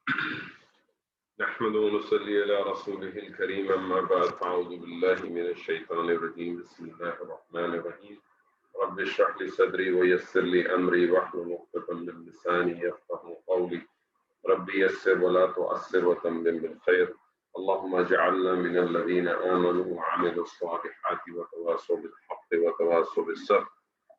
نحمده ونصلي على رسوله الكريم أما بعد فأعوذ بالله من الشيطان الرجيم بسم الله الرحمن الرحيم رب اشرح لي صدري ويسر لي أمري واحلل عقدة من لساني يفقهوا قولي رب يسر ولا تعسر وتمم بالخير اللهم اجعلنا من الذين آمنوا وعملوا الصالحات وتواصوا بالحق وتواصوا بالصبر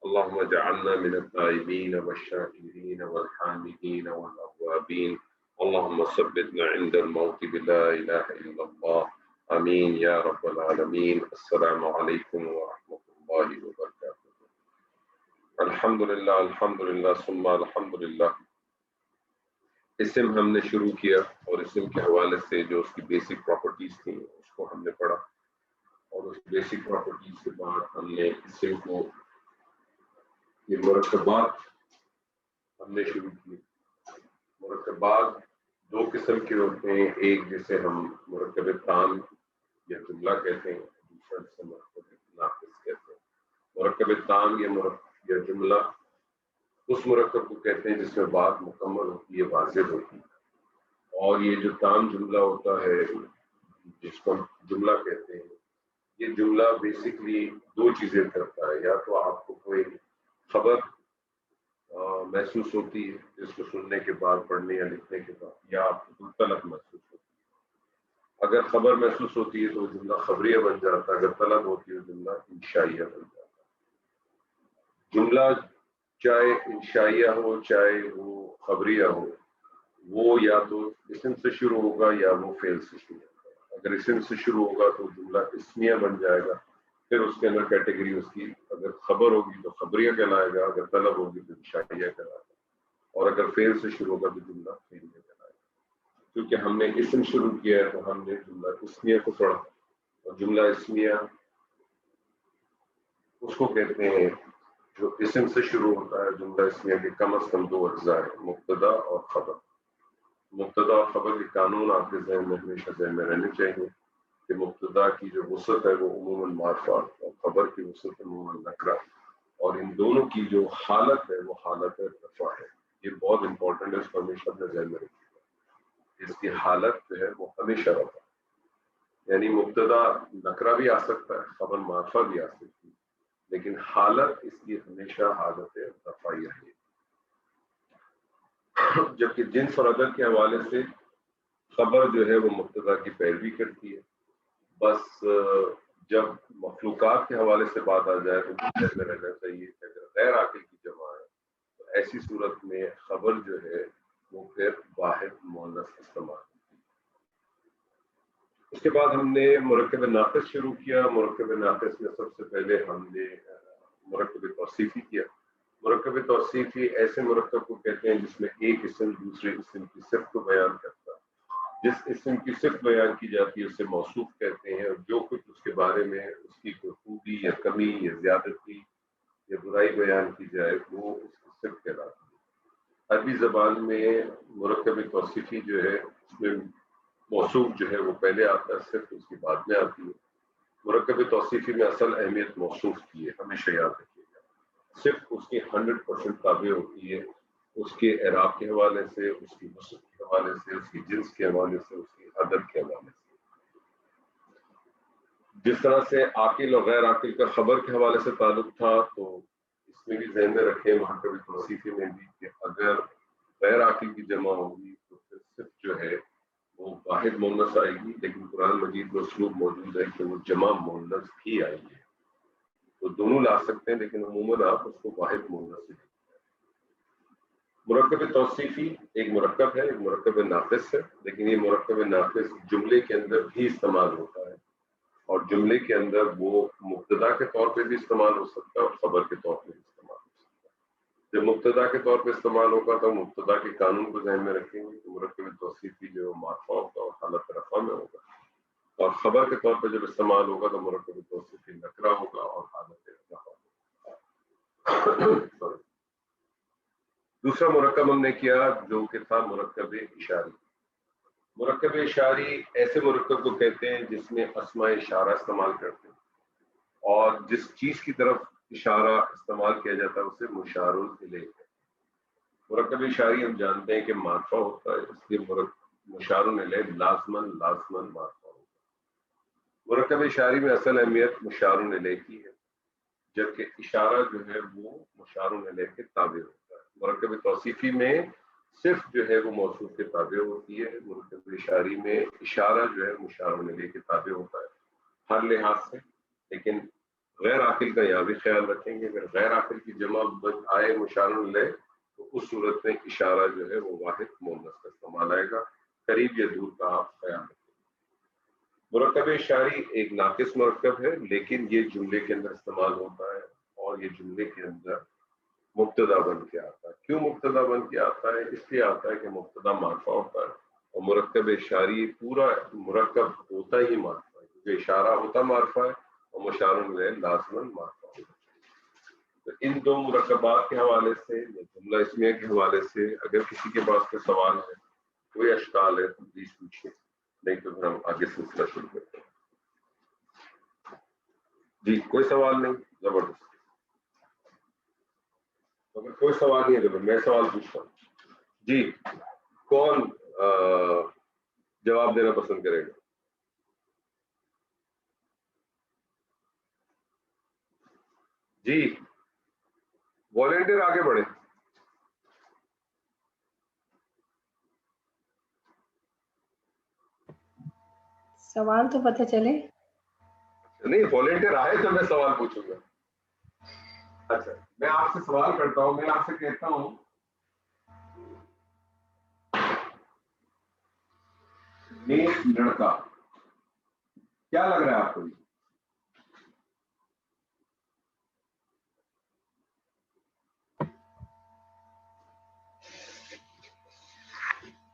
اللهم اجعلنا من التائبين والشاكرين والحامدين والأوابين اللهم ثبتنا عند الموت بلا إله إلا الله آمين يا رب العالمين السلام عليكم ورحمة الله وبركاته الحمدللہ ثم الحمدللہ۔ اسم ہم نے شروع کیا اور اسم کے حوالے سے جو اس کی بیسک پراپرٹیز تھیں اس کو ہم نے پڑھا، اور اس بیسک پراپرٹیز کے بعد ہم نے اسم کو یہ مرکبات ہم نے شروع کی۔ مرکبات دو قسم کے ہوتے ہیں، ایک جسے ہم مرکب تام یا جملہ کہتے ہیں، دوسرا جسے مرکب ناقص کہتے ہیں۔ مرکب تام یا جملہ اس مرکب کو کہتے ہیں جس میں بات مکمل ہوتی ہے، واضح ہوتی ہے، اور یہ جو تام جملہ ہوتا ہے جس کو ہم جملہ کہتے ہیں، یہ جملہ بیسکلی دو چیزیں کرتا ہے، یا تو آپ کو کوئی خبر محسوس ہوتی ہے جس کو سننے کے بعد، پڑھنے یا لکھنے کے بعد، یا آپ کو طلب محسوس ہوتی ہے۔ اگر خبر محسوس ہوتی ہے تو جملہ خبریہ بن جاتا ہے، اگر طلب ہوتی ہے جملہ انشائیہ بن جاتا ہے۔ جملہ چاہے انشائیہ ہو چاہے وہ خبریہ ہو، وہ یا تو اسم سے شروع ہوگا یا وہ فعل سے شروع ہوگا۔ اگر اسم سے شروع ہوگا تو جملہ اسمیہ بن جائے گا، پھر اس کے اندر کیٹیگری اس کی اگر خبر ہوگی تو خبریہ کہلائے گا، اگر طلب ہوگی تو انشائیہ کہلائے گا، اور اگر فعل سے شروع ہوگا تو جملہ فعلیہ کہلائے گا۔ کیونکہ ہم نے اسم شروع کیا ہے تو ہم نے جملہ اسمیہ کو پڑھا، اور جملہ اسمیہ اس کو کہتے ہیں جو اسم سے شروع ہوتا ہے۔ جملہ اسمیہ کے کم از کم دو اجزاء ہیں، مبتدا اور خبر۔ مبتدا اور خبر کے قانون آپ کے ذہن میں ہمیشہ ذہن میں رہنے چاہیے کہ مبتدا کی جو وسعت ہے وہ عموماً معرفہ اور خبر کی وسعت عموماً نکرہ، اور ان دونوں کی جو حالت ہے وہ حالت رفع ہے۔ یہ بہت امپورٹنٹ ہے، اس کو ہمیشہ اپنے ذہن میں رکھیے گا۔ اس کی حالت جو ہے وہ ہمیشہ رفع ہے، یعنی مبتدا نکرہ بھی آ سکتا ہے، خبر معرفہ بھی آ سکتی ہے، لیکن حالت اس کی ہمیشہ حالت رفعیہ ہے۔ جبکہ جنس اور عدد کے حوالے سے خبر جو ہے وہ مبتدا کی پیروی کرتی ہے۔ بس جب مخلوقات کے حوالے سے بات آ جائے تو ذہن میں رہنا چاہیے کہ اگر غیر عاقل کی جمع ہے تو ایسی صورت میں خبر جو ہے وہ پھر واحد مؤنث استعمال ہوتی ہے۔ اس کے بعد ہم نے مرکب ناقص شروع کیا۔ مرکب ناقص میں سب سے پہلے ہم نے مرکب توصیفی کیا۔ مرکب توصیفی ایسے مرکب کو کہتے ہیں جس میں ایک اسم دوسرے اسم کی صفت کو بیان کرتا ہے۔ جس اسم کی صفت بیان کی جاتی ہے اسے موصوف کہتے ہیں، اور جو کچھ اس کے بارے میں اس کی کوئی خوبی یا کمی یا زیادتی یا برائی بیان کی جائے وہ اس کی صفت کہلاتی ہے۔ عربی زبان میں مرکب توصیفی جو ہے اس میں موصوف جو ہے وہ پہلے آتا ہے، صفت اس کی بعد میں آتی ہے۔ مرکب توصیفی میں اصل اہمیت موصوف کی ہے، ہمیشہ یاد رکھیے گا۔ صرف اس کی 100% تابع ہوتی ہے اس کے اعراب کے حوالے سے، اس کی وصف کے حوالے سے، اس کی جنس کے حوالے سے، اس کی عدد کے حوالے سے۔ جس طرح سے عاقل اور غیر عاقل کا خبر کے حوالے سے تعلق تھا، تو اس میں بھی ذہن میں رکھیں مرکب توصیفی میں بھی کہ اگر غیر عاقل کی جمع ہوگی تو پھر صرف جو ہے وہ واحد مؤنث آئے گی، لیکن قرآن مجید میں اسلوب موجود ہے کہ وہ جمع مؤنث بھی آئی ہے، تو دونوں لا سکتے ہیں، لیکن عموماً آپ اس کو واحد مؤنث لیں۔ مرکب توصیفی ایک مرکب ہے، ایک مرکب ناقص ہے، لیکن یہ مرکب ناقص جملے کے اندر بھی استعمال ہوتا ہے، اور جملے کے اندر وہ مبتدا کے طور پہ بھی استعمال ہو سکتا ہے اور خبر کے طور پہ بھی استعمال ہو سکتا ہے۔ جب مبتدا کے طور پہ استعمال ہوگا تو مبتدا کے قانون کو ذہن میں رکھیں گے کہ مرکب توصیفی جو معرفہ ہوگا اور حالت رفع میں ہوگا، اور خبر کے طور پہ جب استعمال ہوگا تو مرکب توصیفی نکرہ ہوگا اور حالت رفع ہوگا۔ دوسرا مرکب ہم نے کیا جو کہ تھا مرکب اشاری۔ مرکب اشاری ایسے مرکب کو کہتے ہیں جس میں اسماء اشارہ استعمال کرتے ہیں، اور جس چیز کی طرف اشارہ استعمال کیا جاتا ہے اسے مشار الیہ ہے۔ مرکب اشاری ہم جانتے ہیں کہ معرفہ ہوتا ہے، اس لیے مشار الیہ لازمن معرفہ ہوتا ہے۔ مرکب اشاری میں اصل اہمیت مشار الیہ کی ہے، جبکہ اشارہ جو ہے وہ مشار الیہ کے تابع ہوتا ہے۔ مرکب توصیفی میں صرف جو ہے وہ موصوف کے تابع ہوتی ہے، مرکب اشاری میں اشارہ جو ہے مشار الیہ کے تابع ہوتا ہے ہر لحاظ سے۔ لیکن غیر عاقل کا یہاں بھی خیال رکھیں گے، اگر غیر عاقل کی جمع آئے مشار الیہ تو اس صورت میں اشارہ جو ہے وہ واحد مؤنث کا استعمال آئے گا، قریب یا دور کا آپ خیال رکھیں۔ مرکب اشاری ایک ناقص مرکب ہے، لیکن یہ جملے کے اندر استعمال ہوتا ہے اور یہ جملے کے اندر مبتدا بن کے آتا ہے۔ کیوں مبتدا بن کے آتا ہے؟ اس لیے آتا ہے کہ مبتدا معرفہ ہوتا ہے اور مرکب اشاری پورا مرکب ہوتا ہی معرفہ ہے، کیونکہ اشارہ ہوتا معرفہ ہے اور مشار الیہ لازماً معرفہ ہوتا ہے۔ تو ان دو مرکبات کے حوالے سے یا جملہ اسمیہ کے حوالے سے اگر کسی کے پاس کوئی سوال ہے، کوئی اشکال ہے تو پلیز پوچھیں، نہیں تو پھر ہم آگے سلسلہ شروع کرتے ہیں۔ جی کوئی سوال نہیں؟ زبردست۔ اگر کوئی سوال نہیں ہے تو میں سوال پوچھتا ہوں۔ جی کون جواب دینا پسند کرے گا؟ جی والنٹیئر آگے بڑھے۔ سوال تو پتہ چلے۔ نہیں والنٹیئر آئے تو میں سوال پوچھوں گا۔ اچھا میں آپ سے سوال کرتا ہوں، میں آپ سے کہتا ہوں نیک لڑکا، کیا لگ رہا ہے آپ کو؟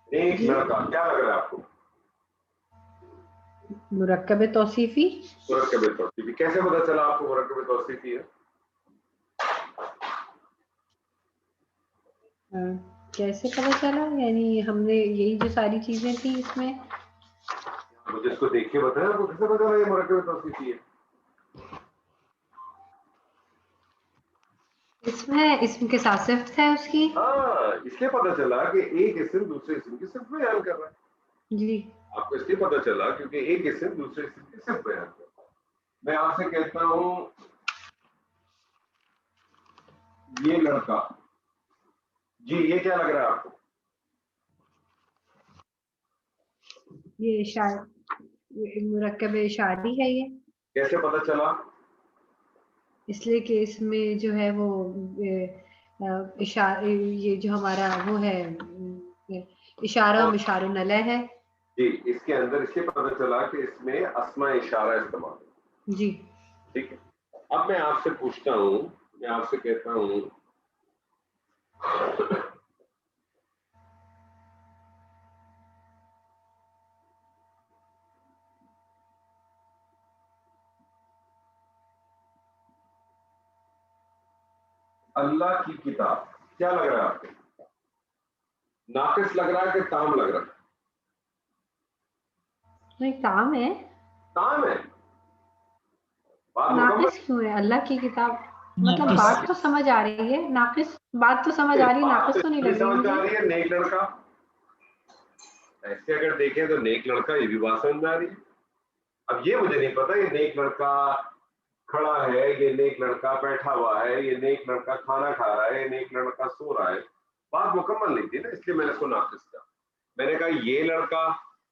ایک لڑکا کیا لگ رہا ہے آپ کو؟ مرکب توصیفی۔ مرکب توصیفی کیسے پتا چلا آپ کو مرکب توصیفی ہے؟ کیسے پتا چلا؟ یعنی ہم نے یہی جو ساری چیزیں تھیں اس میں، مجھے اس کو دیکھ کے بتایا آپ کو کیسے پتا چلا یہ مرکب توصیفی ہے؟ اس میں اسم کے ساتھ صفت ہے اس کی۔ ہاں اس لیے پتا چلا کہ ایک اسم دوسرے اسم کی صفت بیان کر رہا ہے۔ جی آپ کو اس لیے پتا چلا کیونکہ ایک اسم دوسرے اسم کی صفت بیان کر رہا ہے۔ میں آپ سے کہتا ہوں یہ لڑکا، جی یہ کیا لگ رہا ہے آپ کو؟ یہ مرکب اشاری ہے۔ یہ کیسے پتا چلا؟ اس لیے کہ اس میں جو ہے وہ یہ جو ہمارا وہ ہے اشارہ مشار الیہ ہے۔ جی اس کے اندر اس لیے پتا چلا کہ اس میں اسماء اشارہ استعمال ہے۔ جی ٹھیک ہے۔ اب میں آپ سے پوچھتا ہوں، میں آپ سے کہتا ہوں اللہ کی کتاب، کیا لگ رہا ہے آپ کو؟ ناقص لگ رہا ہے کہ تام لگ رہا ہے؟ نہیں تام ہے۔ تام ہے۔ ناقص کیوں ہے؟ اللہ کی کتاب مطلب بات تو سمجھ آ رہی ہے، ناقص بات تو سمجھ آ رہی ہے، ناقص تو نہیں لگ رہی سمجھ آ مجھے۔ رہی ہے۔ نیک لڑکا ایسے اگر دیکھیں تو نیک لڑکا یہ بھی بات سمجھ میں آ رہی ہے۔ اب یہ مجھے نہیں پتا یہ نیک لڑکا کھڑا ہے، یہ نیک لڑکا بیٹھا ہوا ہے، یہ نیک لڑکا کھانا کھا رہا ہے، یہ نیک لڑکا سو رہا ہے، بات مکمل نہیں تھی نا، اس لیے میں نے اس کو ناقص کہا۔ میں نے کہا یہ لڑکا،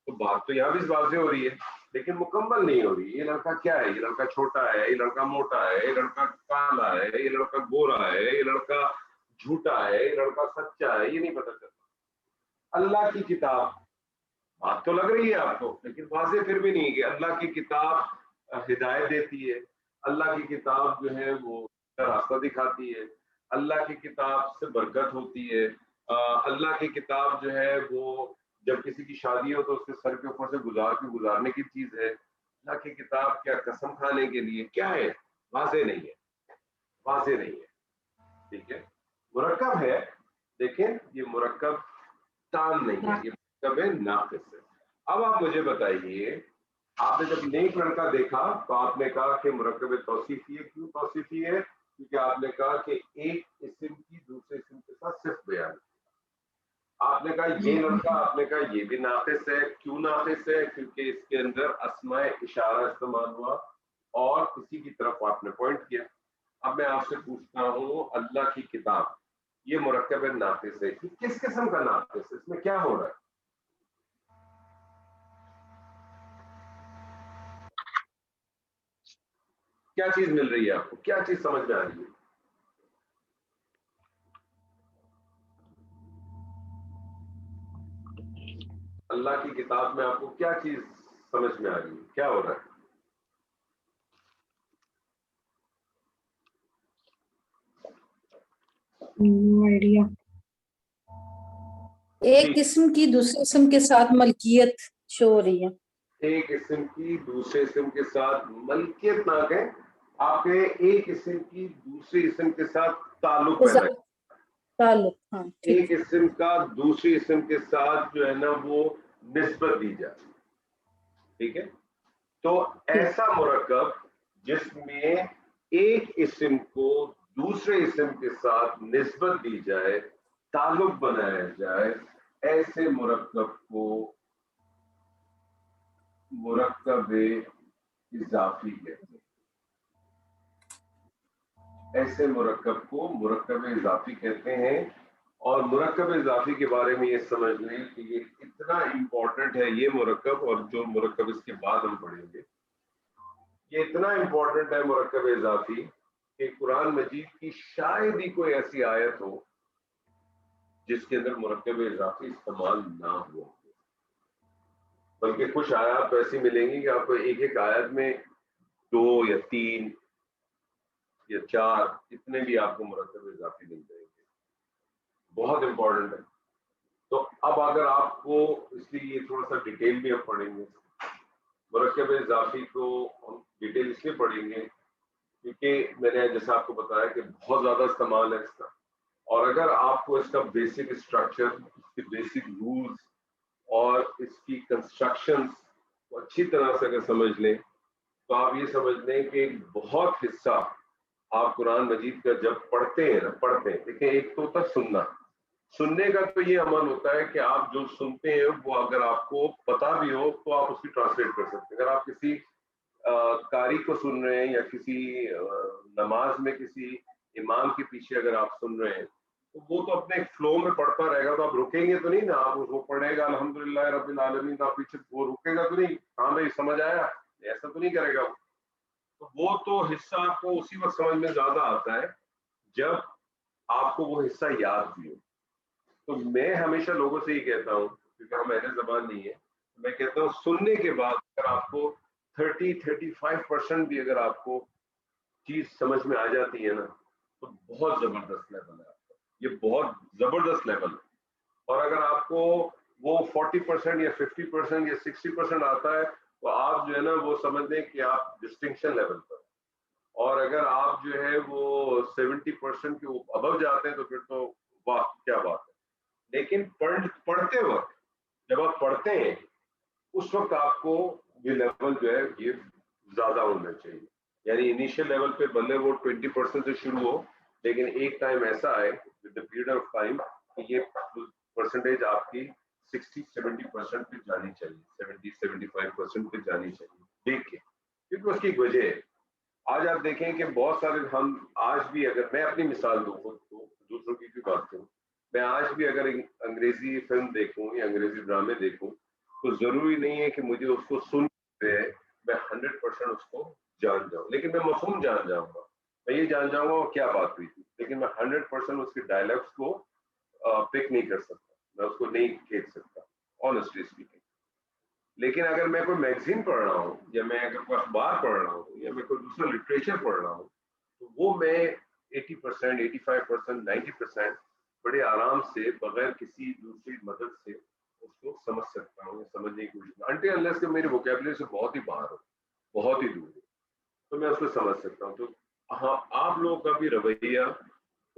تو بات تو یہاں بھی واضح ہو رہی ہے لیکن مکمل نہیں ہو رہی۔ یہ لڑکا کیا ہے؟ یہ لڑکا چھوٹا ہے، یہ لڑکا موٹا ہے، یہ لڑکا کالا ہے، یہ لڑکا گورا ہے، یہ لڑکا جھوٹا ہے، یہ لڑکا سچا ہے، یہ نہیں پتا چلتا۔ اللہ کی کتاب، بات تو لگ رہی ہے آپ کو لیکن واضح پھر بھی نہیں کہ اللہ کی کتاب ہدایت دیتی ہے، اللہ کی کتاب جو ہے وہ راستہ دکھاتی ہے، اللہ کی کتاب سے برکت ہوتی ہے، اللہ کی کتاب جو ہے وہ جب کسی کی شادی ہو تو اس کے سر کے اوپر سے گزارنے کی چیز ہے۔ اللہ کی کتاب کیا قسم کھانے کے لیے کیا ہے؟ واضح نہیں ہے، واضح نہیں ہے۔ ٹھیک ہے، مرکب ہے لیکن یہ مرکب تام نہیں ہے، یہ مرکب ہے ناقص ہے۔ اب آپ مجھے بتائیے، آپ نے جب نیک لڑکا دیکھا تو آپ نے کہا کہ مرکب توصیفی ہے۔ کیوں توصیفی ہے؟ کیونکہ آپ نے کہا کہ ایک اسم کی دوسرے اسم کے ساتھ صفت بیان، آپ نے کہا یہ لڑکا، آپ نے کہا یہ بھی ناقص ہے. کیوں ناقص ہے؟ کیونکہ اس کے اندر اسماء اشارہ استعمال ہوا اور کسی کی طرف آپ نے پوائنٹ کیا. اب میں آپ سے پوچھتا ہوں اللہ کی کتاب یہ مرکب ناقص ہے، کس قسم کا ناقص ہے؟ اس میں کیا ہو رہا ہے؟ کیا چیز مل رہی ہے آپ کو؟ کیا چیز سمجھ میں آ رہی ہے؟ اللہ کی کتاب میں آپ کو کیا چیز سمجھ میں آ رہی ہے؟ کیا ہو رہا ہے؟ آئیڈیا ایک قسم کی دوسرے قسم کے ساتھ ملکیت شو ہو رہی ہے. ایک اسم کی دوسرے اسم کے ساتھ ملکیت نہ کہیں، آپ کے ایک اسم کی دوسرے اسم کے ساتھ تعلق پیدا ہے. تعلق، ہاں ایک اسم کا دوسری اسم کے ساتھ جو ہے نا وہ نسبت دی جائے. ٹھیک ہے، تو ایسا مرکب جس میں ایک اسم کو دوسرے اسم کے ساتھ نسبت دی جائے، تعلق بنایا جائے، ایسے مرکب کو مرکب اضافی کہتے ہیں. ایسے مرکب کو مرکب اضافی کہتے ہیں. اور مرکب اضافی کے بارے میں یہ سمجھ لیں کہ یہ اتنا امپورٹنٹ ہے یہ مرکب، اور جو مرکب اس کے بعد ہم پڑھیں گے یہ اتنا امپورٹنٹ ہے مرکب اضافی کہ قرآن مجید کی شاید ہی کوئی ایسی آیت ہو جس کے اندر مرکب اضافی استعمال نہ ہو. بلکہ کچھ آیات تو ایسی ملیں گی کہ آپ کو ایک ایک آیت میں 2 یا 3 یا 4 اتنے بھی آپ کو مرکب اضافی مل جائیں گے. بہت امپورٹنٹ ہے. تو اب اگر آپ کو اس لیے یہ تھوڑا سا ڈیٹیل بھی ہم پڑھیں گے. مرکب اضافی کو ہم ڈیٹیل اس لیے پڑھیں گے کیونکہ میں نے جیسا آپ کو بتایا کہ بہت زیادہ استعمال ہے اس کا. اور اگر آپ کو اس کا بیسک اسٹرکچر، اس کے بیسک رولز اور اس کی کنسٹرکشن کو اچھی طرح سے اگر سمجھ لیں تو آپ یہ سمجھ لیں کہ ایک بہت حصہ آپ قرآن مجید کا جب پڑھتے ہیں دیکھیں ایک تو ہوتا ہے سننے کا تو یہ عمل ہوتا ہے کہ آپ جو سنتے ہیں وہ اگر آپ کو پتا بھی ہو تو آپ اس کی ٹرانسلیٹ کر سکتے ہیں. اگر آپ کسی قاری کو سن رہے ہیں یا کسی نماز میں کسی امام کے پیچھے اگر آپ سن رہے ہیں تو وہ تو اپنے فلو میں پڑھتا رہے گا، تو آپ رکیں گے تو نہیں نا. آپ وہ پڑھے گا الحمدللہ رب العالمین، تو آپ پیچھے وہ رکے گا تو نہیں، ہاں بھائی سمجھ آیا، ایسا تو نہیں کرے گا. تو وہ تو حصہ آپ کو اسی وقت سمجھ میں زیادہ آتا ہے جب آپ کو وہ حصہ یاد بھی ہو. تو میں ہمیشہ لوگوں سے یہ کہتا ہوں کیونکہ ہم اہل زبان نہیں ہے، میں کہتا ہوں سننے کے بعد اگر آپ کو 30-35% بھی اگر آپ کو چیز سمجھ میں آ جاتی ہے نا تو بہت زبردست لیول ہے آپ کا، یہ بہت زبردست لیول ہے. اور اگر آپ کو وہ 40% یا 50% یا 60% آتا ہے تو آپ جو ہے نا وہ سمجھ لیں کہ آپ ڈسٹنکشن لیول پر. اور اگر آپ جو ہے وہ 70% کے ابو جاتے ہیں تو پھر تو واہ کیا بات ہے. لیکن پڑھتے وقت جب آپ پڑھتے ہیں اس وقت آپ کو یہ لیول جو ہے یہ زیادہ ہونا چاہیے. یعنی انیشیل لیول پہ بندے وہ 20% سے شروع ہو، لیکن ایک ٹائم ایسا آئے with the period of time کہ یہ پرسنٹیج آپ کی 60-70% پہ جانی چاہیے، 70-75% پہ جانی چاہیے دیکھ کے. کیونکہ اس کی ایک وجہ ہے. آج آپ دیکھیں کہ بہت سارے ہم آج بھی، اگر میں اپنی مثال دوں تو دوسروں کی بھی بات کروں، میں آج بھی اگر انگریزی فلم دیکھوں یا انگریزی ڈرامے دیکھوں تو ضروری نہیں ہے کہ مجھے اس کو سن کے میں 100% اس کو جان جاؤں، لیکن میں مفہوم جان جاؤں گا، میں یہ جان جاؤں گا وہ کیا بات ہوئی تھی، لیکن میں 100% اس کے ڈائلیگس کو پک نہیں کر سکتا، میں اس کو نہیں کھینچ سکتا آنیسٹلی اسپیکنگ. لیکن اگر میں کوئی میگزین پڑھ رہا ہوں یا میں اگر کوئی اخبار پڑھ رہا ہوں یا میں کوئی دوسرا لٹریچر پڑھ رہا ہوں تو وہ میں 80%، 85%، 90% بڑے آرام سے بغیر کسی دوسری مدد سے اس کو سمجھ سکتا ہوں، سمجھنے کی کوشش انٹل انلیس کہ میری ووکیبلری سے بہت ہی باہر ہو، بہت ہی دور ہے، تو میں اس کو سمجھ سکتا ہوں. تو ہاں آپ لوگوں کا بھی رویہ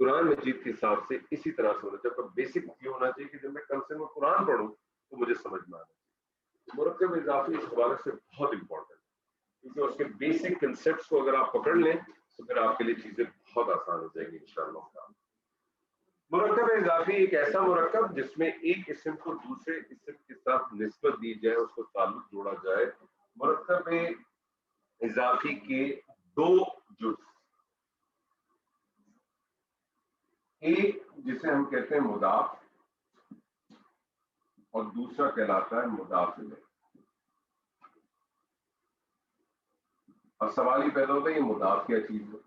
قرآن مجید کے حساب سے اسی طرح سے ہونا چاہیے. بیسک یہ ہونا چاہیے کہ جب میں کم سے کم قرآن پڑھوں تو مجھے سمجھ میں آنا چاہیے. مرکب اضافی اس حوالے سے بہت امپورٹنٹ ہے کیونکہ اس کے بیسک کنسیپٹس کو اگر آپ پکڑ لیں تو پھر آپ کے لیے چیزیں بہت آسان ہو جائیں گی انشاءاللہ. مرکب اضافی ایک ایسا مرکب جس میں ایک اسم کو دوسرے اسم کے ساتھ نسبت دی جائے، اس کو تعلق جوڑا جائے. مرکب اضافی کے دو جز، ایک جسے ہم کہتے ہیں مضاف اور دوسرا کہلاتا ہے مضاف الیہ. اور سوال ہی پیدا ہوتا ہے یہ مضاف کیا چیز ہے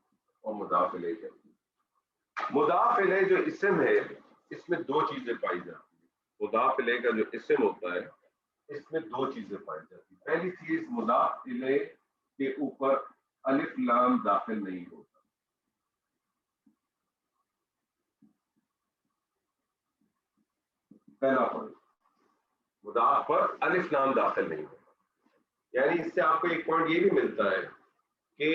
اور مضاف الیہ کیا چیز ہے. مضاف الیہ جو اسم ہے اس میں دو چیزیں پائی جاتی ہیں. مضاف الیہ کا جو اسم ہوتا ہے اس میں دو چیزیں پائی جاتی ہیں. پہلی چیز مضاف الیہ کے اوپر الف لام داخل نہیں ہوتا. پہلا پوائنٹ، مضاف پر الف لام داخل نہیں ہوتا. یعنی اس سے آپ کو ایک پوائنٹ یہ بھی ملتا ہے کہ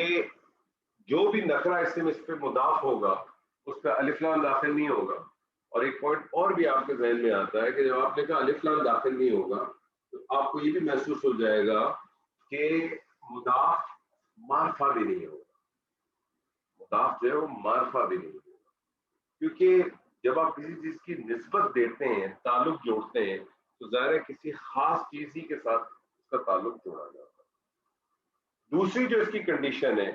جو بھی نکرہ اسم اس پہ مضاف ہوگا اس پہ الف لام داخل نہیں ہوگا. اور ایک پوائنٹ اور بھی آپ کے ذہن میں آتا ہے کہ جب آپ نے کہا الف لام داخل نہیں ہوگا تو آپ کو یہ بھی محسوس ہو جائے گا کہ مضاف معرفہ بھی نہیں ہوگا. مضاف جو ہے وہ معرفہ بھی نہیں ہوگا، کیونکہ جب آپ کسی چیز کی نسبت دیتے ہیں، تعلق جوڑتے ہیں، تو ظاہر ہے کسی خاص چیز ہی کے ساتھ اس کا تعلق جوڑا جاتا ہے. دوسری جو اس کی کنڈیشن ہے،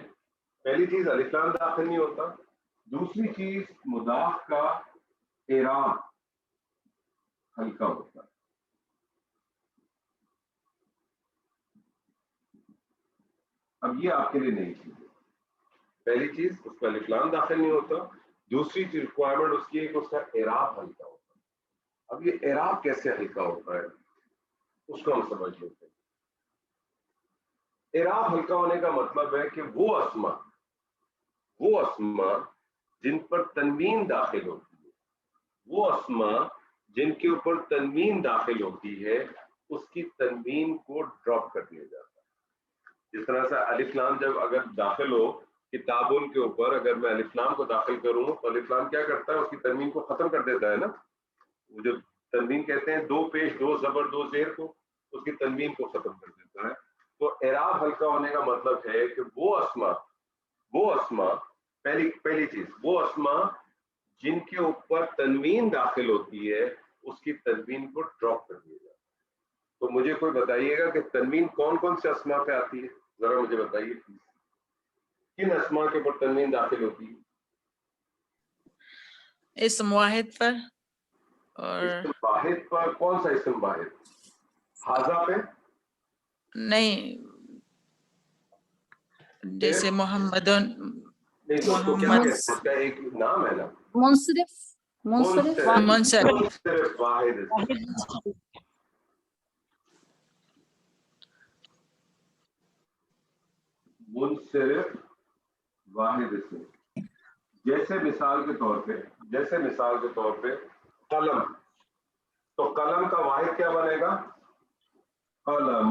پہلی چیز الف لام داخل نہیں ہوتا، دوسری چیز مضاف کا اعراب ہلکا ہوتا ہے. اب یہ آپ کے لیے نئی چیز ہے. پہلی چیز اس کا الف لام داخل نہیں ہوتا، دوسری چیز ریکوائرمنٹ اس کی ہے کہ اس کا اعراب ہلکا ہوتا ہے. اب یہ اعراب کیسے ہلکا ہوتا ہے اس کو ہم سمجھ لیتے ہیں. اعراب ہلکا ہونے کا مطلب ہے کہ وہ اسما جن پر تنوین داخل ہوتی ہے، وہ اسما جن کے اوپر تنوین داخل ہوتی ہے، اس کی تنوین کو ڈراپ کر دیا جاتا ہے. جس طرح سے الف لام جب اگر داخل ہو کتابن کے اوپر، اگر میں الف لام کو داخل کروں تو الف لام کیا کرتا ہے؟ اس کی تنوین کو ختم کر دیتا ہے نا. وہ جو تنوین کہتے ہیں دو پیش دو زبر دو زیر کو، اس کی تنوین کو ختم کر دیتا ہے. تو اعراب ہلکا ہونے کا مطلب ہے کہ وہ اسما پہلی چیز وہ اسما جن کے اوپر تنوین داخل ہوتی ہے اس کی تنوین کو ڈراپ کر دیا جاتا ہے. تو مجھے کوئی بتائیے گا کہ تنوین کون کون سے اسما پہ آتی ہے؟ ذرا مجھے بتائیے کن اسما کے اوپر تنوین داخل ہوتی ہے؟ اسم واحد پر. اور اسم واحد پر کون سا اسم واحد؟ حاضہ پہ نہیں، جیسے محمد نہیں تو اس کو کیا کہتے ہیں؟ اس کا ایک نام ہے نا، منصرف منصرف واحد. منصرف واحد اسم. جیسے مثال کے طور پہ قلم، تو قلم کا واحد کیا بنے گا؟ قلم.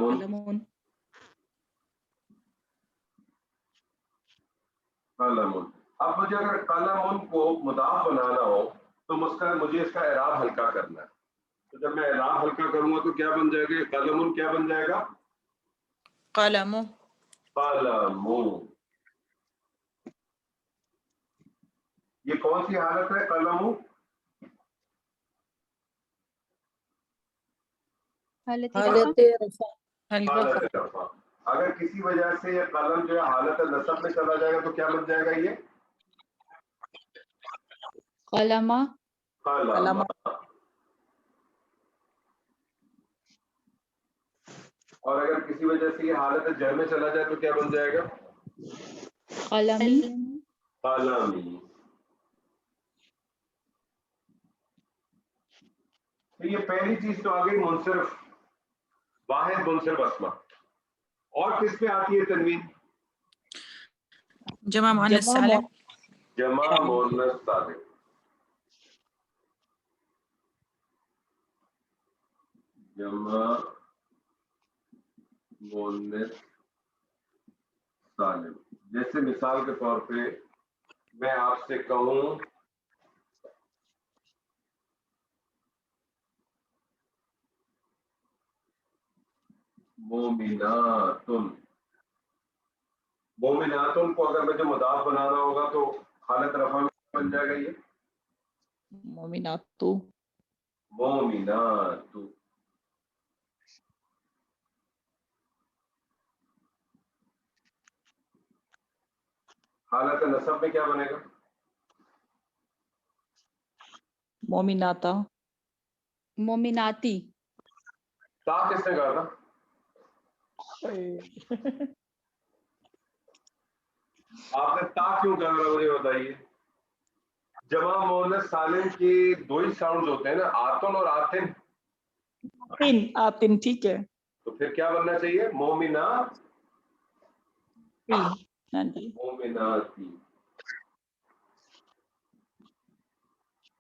اب مجھے اگر قلم کو مضاف بنانا ہو تو مجھے اس کا اعراب ہلکا کرنا ہے. تو جب میں اعراب ہلکا کروں گا تو کیا بن جائے گا؟ قلم کیا بن جائے گا؟ قلم. یہ کون سی حالت ہے؟ قلم حالت رفع. اگر کسی وجہ سے یہ قلم جو ہے حالت نصب میں چلا جائے گا تو کیا بن جائے گا؟ یہ قلم. اور اگر کسی وجہ سے یہ حالت جر میں چلا جائے تو کیا بن جائے گا؟ قلمی. تو یہ پہلی چیز تو آ گئی منصرف واحد منصرف اسما. اور کس پہ آتی ہے تنوین؟ جمع مؤنث سالم. جمع مؤنث سالم. جمع مؤنث سالم. جیسے مثال کے طور پہ میں آپ سے کہوں مومناتن کو اگر مجھے مضاف بنانا ہوگا تو حالت رفع میں بن جائے گا. یہ مومناتو مومنات. حالت نصب میں کیا بنے گا؟ مومناتا مومناتی. تا کس نے کہا تھا؟ آپ نے تا کیوں کہا ذرا مجھے بتائیے. جمع مؤنث سالم کی دو ہی ساؤنڈ ہوتے ہیں نا، آتن اور آتن. آتن ٹھیک ہے. تو پھر کیا بننا چاہیے؟ مومنا ہاں جی. مومناتی.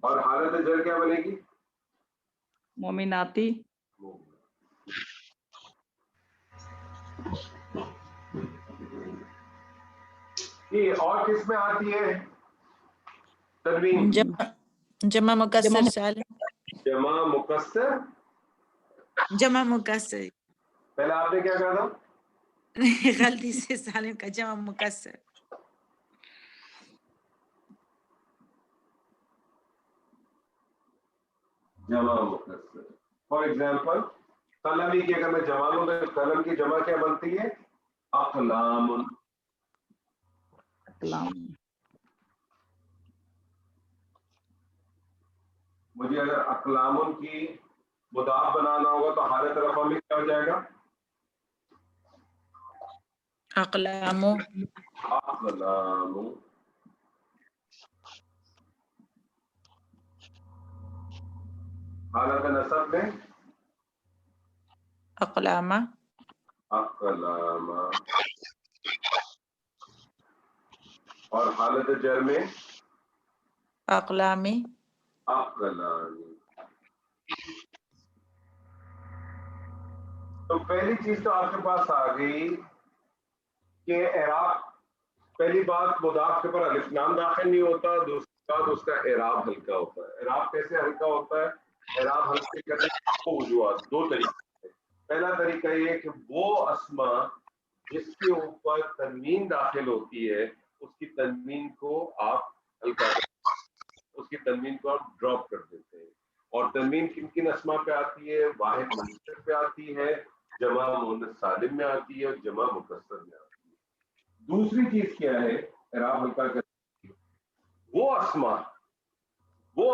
اور حالت جر کیا بنے گی؟ مومناتی. یہ اور کس میں آتی ہے تنوین؟ جمع مکسر سالم. جمع مکسر. جمع مکسر پہلے آپ نے کیا کہا تھا؟ غلطی سے سالم کا جمع مکسر. جمع مکسر. فار ایگزامپل قلمی کی اگر میں جمع لوں تو قلم کی جمع کیا بنتی ہے؟ اقلام. مجھے اگر اقلام کی مضاف بنانا ہوگا تو حالت رفع میں کیا ہو جائے گا؟ اقلام. اقلام. حالت نصب میں اقلام. اقلام. اور حالت جر میں اقلامی. اقلام. تو پہلی چیز تو آپ کے پاس آ گئی کہ اعراب. پہلی بات مضاف کے اوپر الف لام داخل نہیں ہوتا. دوسری بات اس کا اعراب ہلکا ہوتا ہے. اعراب کیسے ہلکا ہوتا ہے؟ اعراب ہلکے کرنے کے دو وجوہات، دو طریقے. پہلا طریقہ یہ کہ وہ اسما جس کے اوپر تنوین داخل ہوتی ہے اس کی تنوین کو آپ ہلکا کرتے ہیں، اس کی تنوین کو آپ ڈراپ کر دیتے ہیں. اور تنوین کن کن اسما پہ آتی ہے؟ واحد منصرف پہ آتی ہے، جمع مؤنث سالم میں آتی ہے، اور جمع مکسر میں آتی ہے. دوسری چیز کیا ہے اعراب ہلکا کرنے کی؟ وہ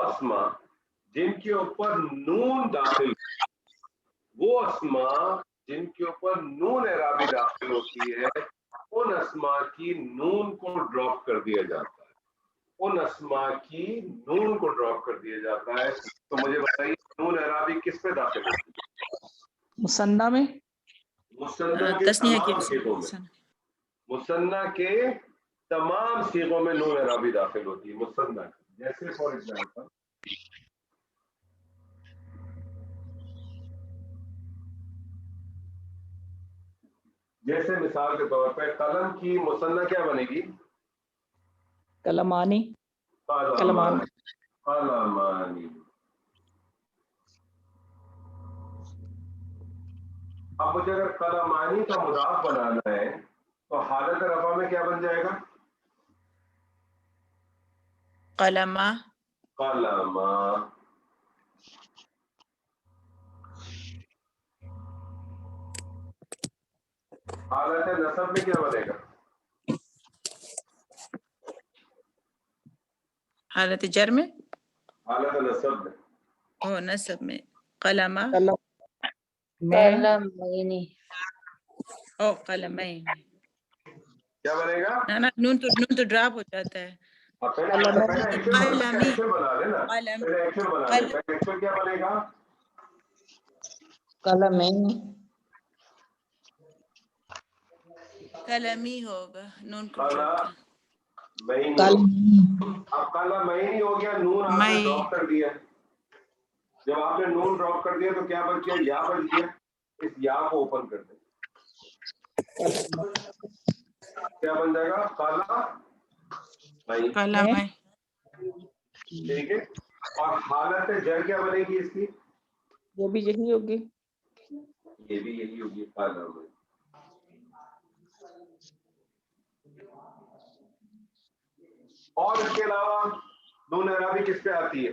اسما جن کے اوپر نون داخل، وہ اسما جن کے اوپر نون اعرابی داخل ہوتی ہے ان اسما کی نون کو ڈراپ کر دیا جاتا ہے. ان اسما کی نون کو ڈراپ کر دیا جاتا ہے. تو مجھے بتائیے نون اعرابی کس پہ داخل ہوتی ہے؟ مثنیٰ میں. مثنیٰ کے تسنیہ کی تمام صیغوں میں. مثنیٰ کے تمام صیغوں میں نون اعرابی داخل ہوتی ہے مثنیٰ. جیسے فار ایگزامپل جیسے مثال کے طور پہ قلم کی مثنیٰ کیا بنے گی؟ کلمانی. قلمان. قلمانی. اب مجھے اگر قلمانی کا مضاف بنانا ہے تو حالت رفع میں کیا بن جائے گا؟ قلما. قلما. حالت نصب میں کیا بنے گا؟ حالت جر میں. حالت نصب میں او نصب میں قلما. قلمین. او قلمین. کیا بنے گا؟ نا نون تو ڈراپ ہو جاتا ہے. پہلے قلمی. ایکچوئل بنا لے نا. قلم. پہلے ایکچوئل بنا لے. پہلے ایکچوئل کیا بنے گا؟ قلمین. قلمی ہوگا نون کو قلم ڈراپ. مہین. اب قلم مہین ہو گیا، نون آپ نے ڈراپ کر دیا. جب آپ نے نون ڈراپ کر دیا تو کیا بچ گیا؟ یا بچ گیا. اس یا کو اوپن کر دیں. کیا بن جائے گا؟ قلم. ٹھیک ہے. اور حالت جر کیا بنے گی اس کی؟ وہ بھی یہی ہوگی. یہ بھی یہی ہوگی قلم. اور اس کے علاوہ نون اعرابی کس پہ آتی ہے؟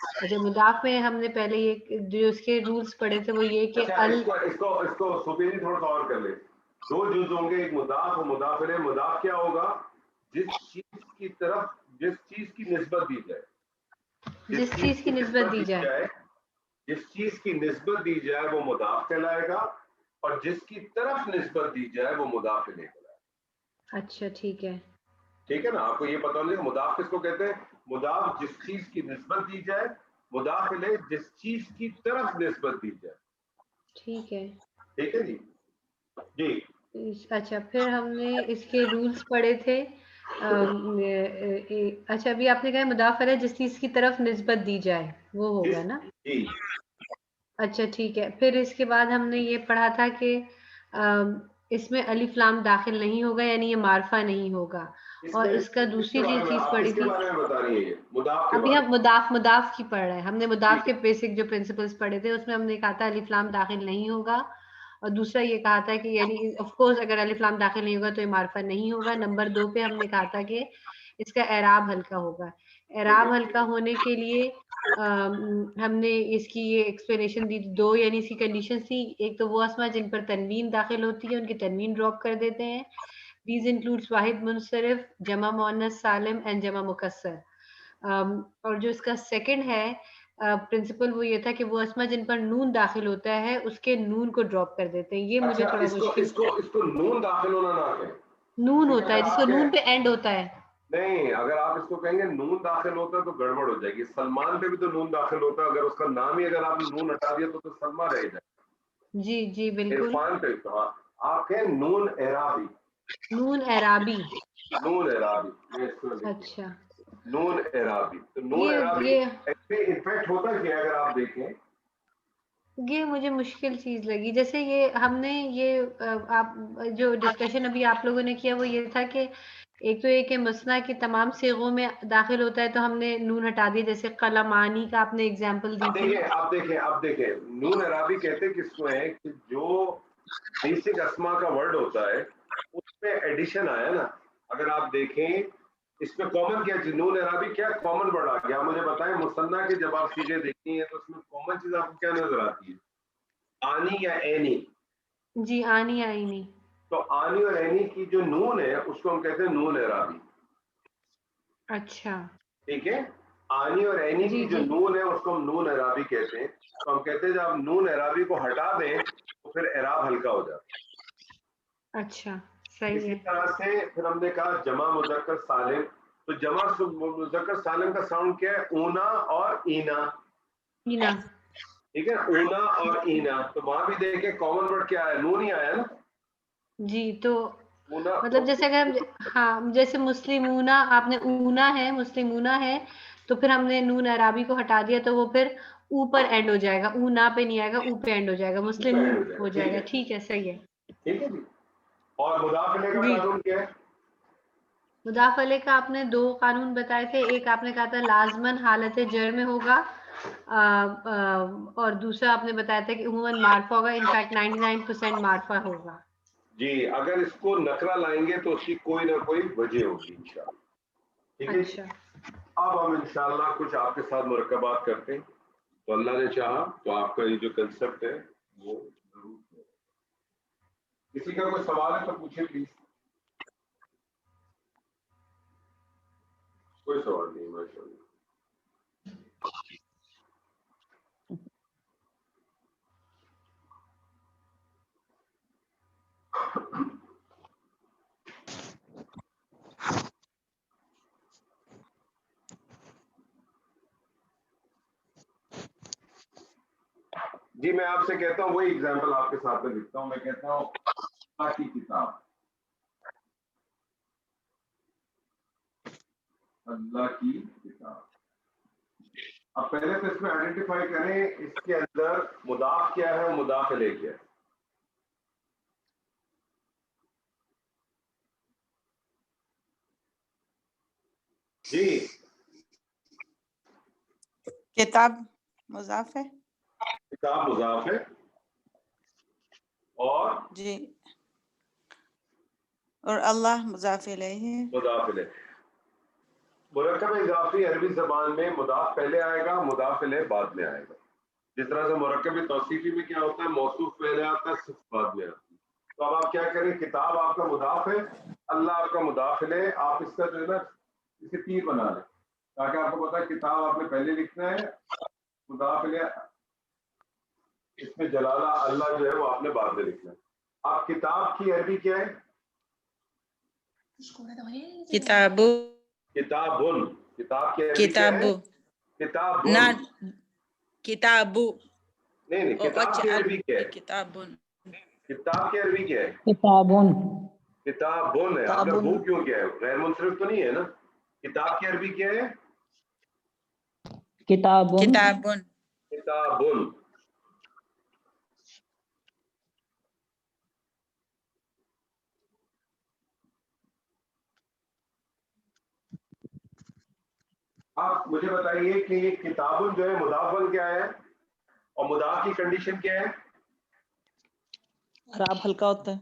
اچھا مضاف میں ہم نے پہلے یہ جو اس کے رولز پڑھے تھے وہ یہ کہ اس کو سوپیری تھوڑا سا اور کر لیں. 2 جز ہوں گے, ایک مضاف اور مضاف الیہ. مضاف کیا ہوگا؟ جس چیز کی نسبت دی جائے, جس چیز کی نسبت دی جائے. جس چیز کی نسبت دی جائے وہ مضاف کہلائے گا, اور جس کی طرف نسبت دی جائے وہ مضاف الیہ کہلائے گا. اچھا ٹھیک ہے. ٹھیک ہے نا, آپ کو یہ پتا ہونا مضاف کس کو کہتے ہیں. مضاف جس چیز کی نسبت دی جائے, مضاف الیہ جس چیز کی طرف نسبت دی جائے. ٹھیک ہے. ٹھیک ہے جی. جی اچھا پھر ہم نے اس کے رولز پڑھے تھے. اچھا ابھی آپ نے کہا مضاف الیہ جس چیز کی طرف نسبت دی جائے وہ ہوگا نا. جی اچھا ٹھیک ہے. پھر اس کے بعد ہم نے یہ پڑھا تھا کہ اس میں الف لام داخل نہیں ہوگا, یعنی یہ معرفہ نہیں ہوگا. اور اس کا دوسری چیز پڑھی تھی, ابھی ہم مضاف کی پڑھ رہے ہیں. ہم نے مضاف کے بیسک جو پرنسپلز پڑھے تھے اس میں ہم نے کہا تھا الف لام داخل نہیں ہوگا, اور دوسرا یہ کہا تھا کہ یعنی آف کورس اگر الف لام داخل نہیں ہوگا تو یہ معرفہ نہیں ہوگا. نمبر 2 پہ ہم نے کہا تھا کہ اس کا اعراب ہلکا ہوگا. اعراب ہلکا ہونے کے لیے ہم نے اس کی یہ ایکسپلینیشن دی. 2 یعنی اس کی کنڈیشن تھی. ایک تو وہ اسما جن پر تنوین داخل ہوتی ہے ان کی تنوین ڈراپ کر دیتے ہیں. These includes واحد منصرف, جمع مؤنث سالم اینڈ جمع مکسر. اور جو اس کا سیکنڈ ہے پرنسپل وہ یہ تھا کہ وہ اسما جن پر نون داخل ہوتا ہے اس کے نون کو ڈراپ کر دیتے ہیں. یہ مجھے تھوڑا مشکل. اس کو نون داخل ہونا نہ کہیں. نون ہوتا ہے جس کو نون پہ اینڈ ہوتا ہے. نہیں, اگر آپ اس کو کہیں گے نون داخل ہوتا ہے تو گڑبڑ ہو جائے گی. سلمان پہ بھی تو نون داخل ہوتا ہے, اگر اس کا نام ہی اگر آپ نے نون ہٹا دیا تو سلمان رہ جائے. جی جی بالکل. عرفان پہ تو آپ کہیں نون اعرابی. نون اعرابی. نون اعرابی. اچھا نون اعرابی. تو نون اعرابی یہ انفیکٹ ہوتا ہے کہ اگر آپ دیکھیں یہ مجھے مشکل چیز لگی. جیسے یہ ہم نے یہ آپ جو ڈسکشن ابھی آپ لوگوں نے کیا وہ یہ تھا کہ ایک تو یہ کہ مثنیٰ کی تمام صیغوں میں داخل ہوتا ہے تو ہم نے نون ہٹا دی. جیسے قلمانی کا آپ نے اگزامپل دی تھی. آپ دیکھیں نون اعرابی کہتے کس کو ہے کہ جو بیسک اسما کا ورڈ ہوتا ہے اس میں ایڈیشن آیا نا. اگر آپ دیکھیں اس میں کامن کیا چیز, نون اعرابی کیا کامن ورڈ آ گیا. آپ مجھے بتائیں مثنیٰ کے جب آپ چیزیں دیکھتی ہیں تو اس میں کامن چیز آپ کو کیا نظر آتی ہے, آنی یا اینی؟ جی آنی آئینی. تو آنی اور اینی کی جو نون ہے اس کو ہم کہتے ہیں نون اعرابی. اچھا ٹھیک ہے, آنی اور اینی کی جو نون ہے اس کو ہم نون اعرابی کہتے ہیں. تو ہم کہتے ہیں جب آپ نون اعرابی کو ہٹا دیں تو پھر اعراب ہلکا ہو جاتا ہے. اچھا صحیح اسی ہے. طرح سے پھر ہم نے کہا جمع مذکر سالم. تو جمع مذکر سالم کا ساؤنڈ کیا ہے؟ اونا اور اینا. اینا. ٹھیک ہے, اونا اور اینا. تو وہاں بھی دیکھیں کامن ورڈ کیا ہے, نون ہی آیا نا. جی تو اونا مطلب جیسے اگر ہاں جیسے مسلمونا آپ نے اونا ہے, مسلمونا ہے, تو پھر ہم نے نون اعرابی کو ہٹا دیا تو وہ پھر اوپر اینڈ ہو جائے گا. اونا پہ نہیں آئے گا, او پہ اینڈ ہو جائے گا, مسلم ہو جائے گا. ٹھیک ہے صحیح ہے. ٹھیک ہے جی. اور مضاف الیہ کا جی قانون کیا ہے؟ مضاف الیہ کا آپ نے 2 قانون بتائے تھے. ایک آپ نے کہا تھا لازمن حالت جر میں ہوگا, اور دوسرا آپ نے بتایا تھا کہ عموماً معرفہ ہوگا. انفیکٹ 99% معرفہ ہوگا. جی اگر اس کو نقرہ لائیں گے تو اس کی کوئی نہ کوئی وجہ ہوگی انشاءاللہ. ٹھیک ہے. اچھا اب ہم انشاءاللہ کچھ آپ کے ساتھ مرکبات کرتے ہیں, تو اللہ نے چاہا تو آپ کا یہ جو کنسپٹ ہے وہ ضرور ہے. کسی کا کوئی سوال ہے تو پوچھیں پلیز. کوئی سوال نہیں ماشاءاللہ. جی میں آپ سے کہتا ہوں وہی ایگزامپل آپ کے ساتھ میں لکھتا ہوں. میں کہتا ہوں اللہ کی کتاب, اللہ کی کتاب. اب پہلے تو اس میں آئیڈینٹیفائی کریں اس کے اندر مضاف کیا ہے اور مضاف الیہ کیا ہے. جی کتاب مضاف ہے, کتاب مضاف ہے اور جی, اور اللہ مضاف الیہ ہے. مضاف الیہ. مرکب اضافی عربی زبان میں مضاف پہلے آئے گا، مضاف الیہ بعد میں آئے گا. جس طرح سے مرکب توصیفی میں کیا ہوتا ہے، موصوف پہلے آتا ہے، صفت بعد میں آتی ہے. تو اب آپ کیا کریں، کتاب آپ کا مضاف ہے، اللہ آپ کا مضاف الیہ، آپ اس کا جو ہے نا اسے تیر بنا لیں تاکہ آپ کو پتا ہے کتاب آپ نے پہلے لکھنا ہے، مضاف الیہ اس میں جلالہ اللہ جو ہے وہ آپ نے بعد میں لکھنا ہے. آپ کتاب کی عربی کیا ہے؟ کتاب کتابن. کتاب کی عربی کیا کتاب ہے؟ کتابن. نہ کتاب نہیں کتاب کی عربی کیا ہے؟ کتاب کتاب کی عربی کیا ہے؟ کتابون. کتابن ہے. آپ کا بو کیوں کیا ہے؟ غیر منصرف تو نہیں ہے نا. کتاب کی عربی کیا ہے؟ کتابون. کتاب کتابن. آپ مجھے بتائیے کہ یہ کتابن جو ہے مضاف کیا ہے اور مضاف کی کنڈیشن کیا ہے؟ اعراب ہلکا ہوتا ہے.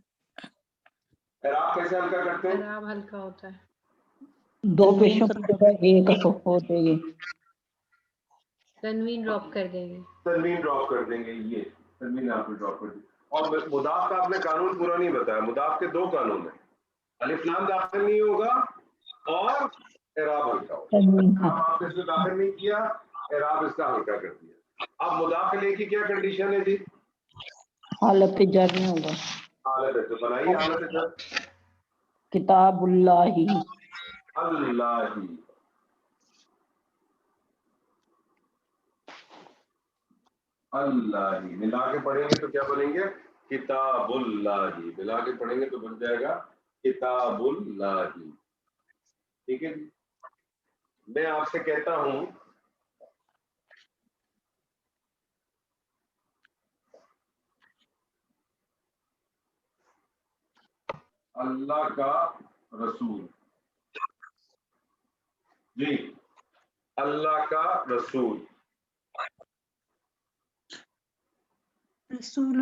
اعراب کیسے ہلکا کرتے ہیں؟ اعراب ہلکا ہوتا ہے. دو پیشوں کی جگہ ایک ہوتے گی. تنوین ڈراپ کر دیں گے. تنوین ڈراپ کر دیں گے. یہ تنوین آپ نے ڈراپ کر دی. اور مضاف کا آپ نے قانون پورا نہیں بتایا. مضاف کے دو قانون ہیں، الف لام داخل نہیں ہوگا اور اعراب ہلکا ہوگا. اعراب آپ نے اس میں داخل نہیں کیا، اعراب اس کا ہلکا کر دیا. اب مضاف الیہ کی کیا کنڈیشن ہے جی؟ حالت جر نہیں ہوگا. حالت ہے تو بنائیے حالت جر. کتاب اللہ. اللہ ہی. اللہ ہی ملا کے پڑھیں گے تو کیا بنیں گے؟ کتاب اللہ. ملا کے پڑھیں گے تو بن جائے گا کتاب اللہ. ٹھیک ہے. میں آپ سے کہتا ہوں اللہ کا رسول. جی اللہ کا رسول. رسول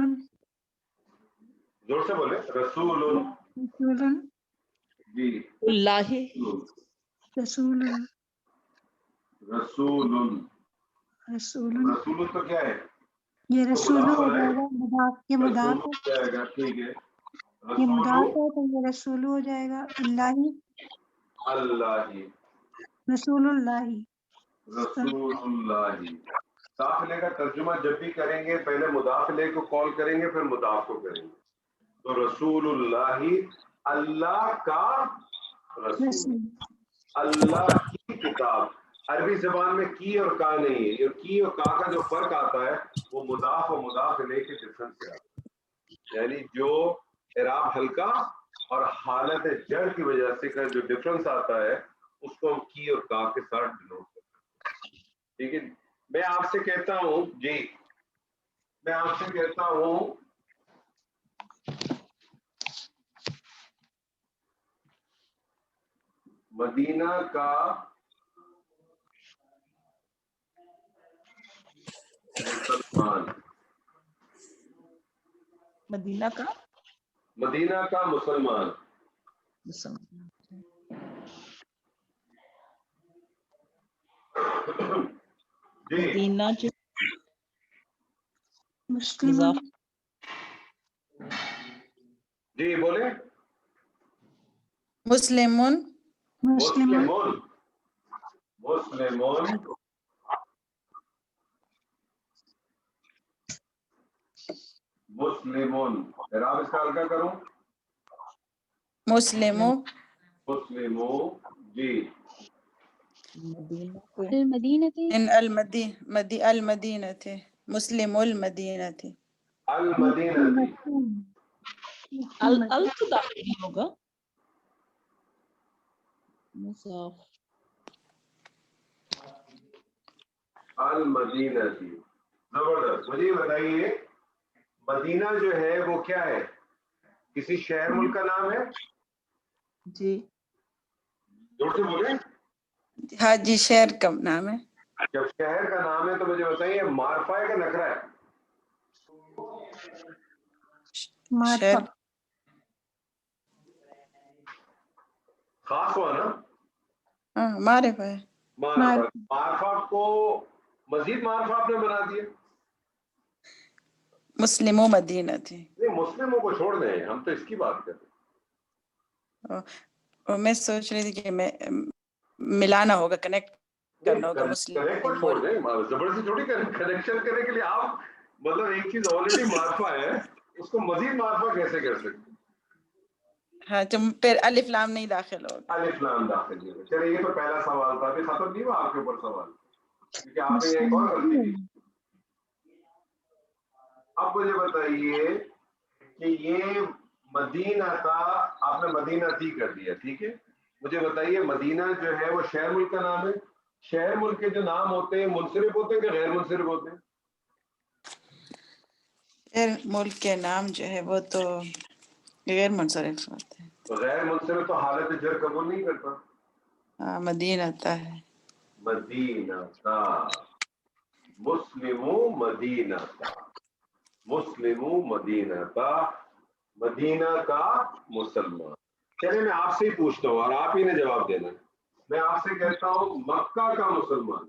زور سے بولے. رسول. رسول جی اللہ. رسول رسول. رسول رسول تو کیا ہے؟ یہ تو رسول مضاف ہو ہے. جائے گا. مضاف یہ رسول مضاف ہو ہے. جائے گا. ٹھیک ہے. یہ رسول مضاف ہے تو یہ رسول ہو جائے گا. اللہ اللہ. رسول اللہ. رسول اللہ. مضاف الیہ کا ترجمہ جب بھی کریں گے پہلے مضاف الیہ کو کال کریں گے پھر مضاف کو کریں گے. تو رسول اللہ اللہ کا رسول. رسول اللہ کی کتاب. عربی زبان میں کی اور کا نہیں ہے. یہ کی اور کا کا جو فرق آتا ہے وہ مضاف اور مضاف الیہ کے ڈفرنس سے آتا ہے. یعنی جو اعراب ہلکا اور حالت جر کی وجہ سے کا جو ڈفرنس آتا ہے اس کو ہم کی اور کا کے ساتھ ڈینوٹ کرتے ہیں. ٹھیک ہے. میں آپ سے کہتا ہوں جی، میں آپ سے کہتا ہوں مدینہ کا مسلمان. مدینہ کا مدینہ کا مسلمان. جی مدینہ جو مسلم مضاف. جی بولے. مسلمون مسلم مسلمون. مسلمون. مسلمون. اعراب اس کا ہلکا کروں. مسلمو مسلمو. جی مدینہ کو المدینہ ان المدینہ تھے. مسلم المدینہ تھے. المدینہ تھی. ال تو داخل نہیں ہوگا. مضاف. المدینہ تھی. زبردست. مجھے یہ بتائیے مدینہ جو ہے وہ کیا ہے؟ کسی شہر ملک کا نام ہے؟ جی زور سے بولیں. ہاں جی شہر کا نام ہے. جب شہر کا نام ہے تو مجھے بتائیے معرفہ ہے کہ نکرہ ہے؟ شہر خاص ہوا نا. معرفہ ہے. معرفہ کو مزید معرفہ آپ نے بنا دیا. مسلموں مدینہ تھی. نہیں مسلموں کو چھوڑ دیں, ہم تو اس کی بات کر رہے ہیں. اور میں سوچ رہی تھی کہ میں ملانا ہوگا, کنیکٹ کرنا ہوگا کنیکٹ کو چھوڑ دیں, زبردستی تھوڑی کنیکشن کرنے کے لیے آپ مطلب ایک چیز آلریڈی معرفہ ہے اس کو مزید معرفہ کیسے کر سکتے ہیں؟ ہاں پھر الف لام نہیں داخل ہوگا. الف لام داخل نہیں ہوگا. چلے یہ تو پہلا سوال تھا, ابھی ختم نہیں ہوا آپ کے اوپر سوال, کیونکہ آپ نے ایک اور غلطی کی. اب مجھے بتائیے کہ یہ مدینہ تھا, آپ نے مدینہ تھی کر دیا, ٹھیک ہے. مجھے بتائیے مدینہ جو ہے وہ شہر ملک کا نام ہے. شہر ملک کے جو نام ہوتے ہیں منصرف ہوتے ہیں کہ غیر منصرف ہوتے ہیں؟ ملک کے نام جو ہے وہ تو غیر منصرف ہوتے ہیں. غیر منصرف تو حالت جر قبول نہیں کرتا. ہاں مدینہ تا ہے. مدینہ تا, مسلمو مدینہ تا, مسلمو مدینہ تا, مدینہ کا مسلمان. چلے میں آپ سے ہی پوچھتا ہوں اور آپ ہی نے جواب دینا. میں آپ سے کہتا ہوں مکہ کا مسلمان.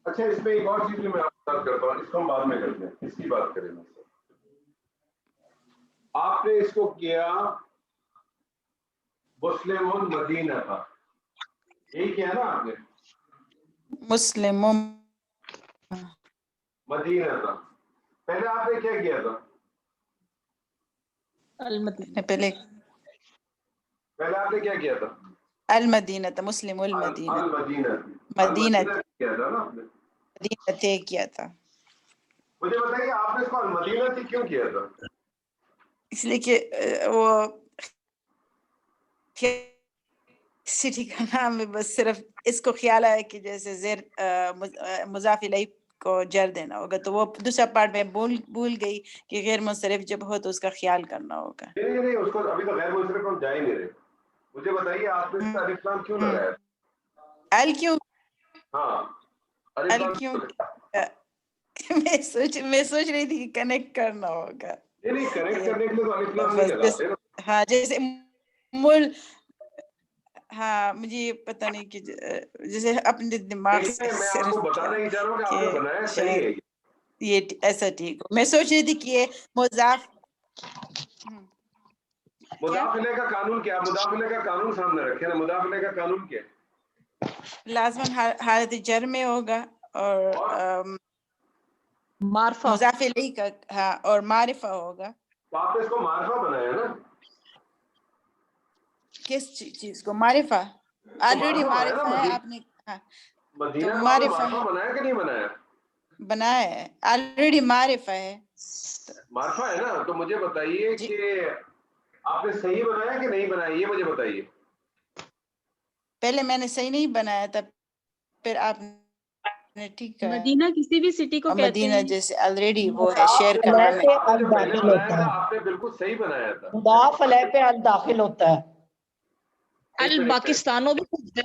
اچھا اس میں ایک اور چیز بھی میں آپ سے بات کرتا ہوں, اس کو ہم بعد میں کرتے ہیں, اس کی بات کریں گے. آپ نے اس کو کیا مسلم مدینہ تھا, یہی کیا نا آپ نے, مسلموں مدینہ تھا. پہلے آپ نے کیا کیا تھا؟ المدینہ. پہلے آپ نے کیا کیا تھا؟ المدینہ تھا, مسلم المدینہ, المدینہ مدینہ کیا تھا نا آپ نے. مدینہ طے کیا تھا. مجھے بتائیے آپ نے اس کو المدینہ تھی کیوں کیا تھا؟ اس لیے کہ وہ سٹی کا نام ہے, بس صرف اس کو خیال آیا کہ جیسے زیر مضاف الیہ کو جر دینا ہوگا, تو وہ دوسرا پارٹ میں بھول گئی کہ غیر منصرف جب ہو تو اس کا خیال کرنا ہوگا. نہیں اس کو ابھی تو غیر منصرف ہم جا ہی نہیں رہے. مجھے بتائیے آپ نے اس کا الف لام کیوں لگایا تھا؟ ال کیوں؟ ہاں الف لام کیوں؟ میں سوچ رہی تھی کہ کنیکٹ کرنا ہوگا. نہیں کنیکٹ کرنے کے لیے تو الف لام نہیں لگاتے نا. ہاں جیسے مول, ہاں مجھے یہ پتہ نہیں کہ جیسے اپنے دماغ سے میں آپ کو بتانا ہی چاہ رہا ہوں کہ آپ نے بنایا صحیح ہے. یہ ایسا ٹھیک ہو. میں سوچ رہی تھی کہ یہ مضاف مداخلے کا قانون کیا, مداخلے کا قانون سامنے رکھے نا. مداخلے کا قانون کیا ہے؟ لازماً حالت جر میں ہوگا اور معرفہ مضاف الیہ کا, ہاں اور معرفہ ہوگا. تو آپ نے اس کو معرفہ بنایا نا. کس چیز کو معرفہ؟ آلریڈی معرفہ ہے آپ نے. مدینہ تو کو معرفہ معرفہ بنایا کہ نہیں بنایا؟ بنایا ہے, آلریڈی معرفہ ہے. معرفہ ہے نا. تو مجھے بتائیے کہ آپ نے صحیح بنایا کہ نہیں بنایا, یہ مجھے بتائیے. پہلے میں نے صحیح نہیں بنایا تھا, پھر آپ نے ٹھیک کہا. مدینہ کسی بھی سٹی کو کہتے مدینہ ہیں. جیسے آلریڈی وہ ہے شہر کا نام ہے. آپ نے جو پہلے بنایا تھا آپ نے بالکل صحیح بنایا تھا. مضاف علیہ پہ ال داخل ہوتا ہے. الباکستانوں بھی کچھ ہے.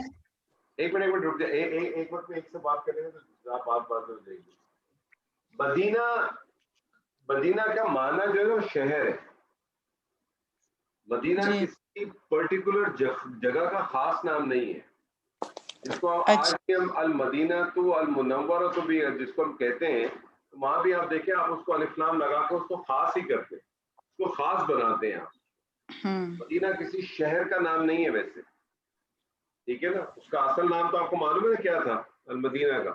ایک منٹ رک جائے, ایک وقت میں ایک سے بات کریں گے تو آپ بات ہو جائے گی. مدینہ کا معنی جو ہے وہ شہر ہے. مدینہ کسی پرٹیکولر جگہ کا خاص نام نہیں ہے. جس کو آج بھی ہم المدینہ تو المنورہ تو بھی جس کو ہم کہتے ہیں, وہاں بھی آپ دیکھیں آپ اس کو الف لام لگا کے اس کو خاص ہی کرتے ہیں, اس کو خاص بناتے ہیں آپ. مدینہ کسی شہر کا نام نہیں ہے ویسے, ٹھیک ہے نا. اس کا اصل نام تو آپ کو معلوم ہے کیا تھا المدینہ کا؟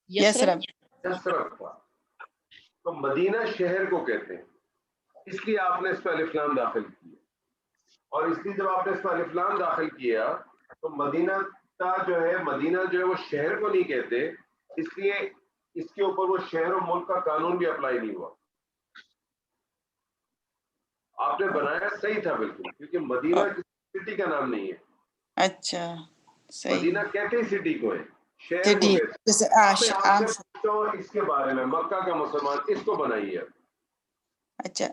یثرب تھا. تو مدینہ شہر کو کہتے ہیں, اس لیے آپ نے اس پہ الف لام داخل کیا. اور اس لیے جب آپ نے اس پہ الف لام داخل کیا تو مدینہ جو ہے وہ شہر کو نہیں کہتے, اس لیے اس کے اوپر وہ شہر و ملک کا قانون بھی اپلائی نہیں ہوا. آپ نے بنایا صحیح تھا بالکل, کیونکہ مدینہ کسی سٹی کا نام نہیں ہے. اچھا صحیح. مدینہ کہتے ہیں سٹی کو ہے, شہر کو کہتے ہیں. اس کے بارے میں مکہ کا مسلمان اس کو بنائیے. اچھا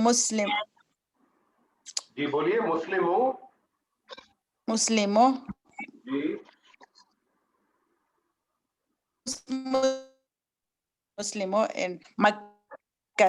مسلم, جی بولیے. مسلم ہو, مسلموں, جی مسلموں ان مکہ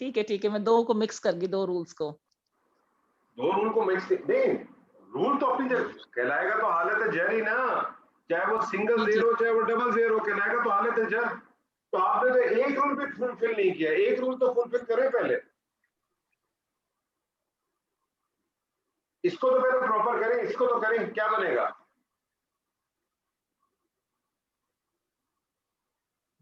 ٹھیک ہے, میں دو کو مکس کر گئی, دو رولز کو. دو رول کو مکس نہیں, رول تو اپنی جگہ کہلائے گا تو حالت جر ہی نا, چاہے وہ سنگل زیر ہو چاہے وہ ڈبل زیر ہو, کہلائے گا تو حالت جر. تو آپ نے تو ایک رول بھی فلفل نہیں کیا, ایک رول تو فلفل کریں پہلے, اس کو تو پہلے پراپر کریں, اس کو تو کریں, کیا بنے گا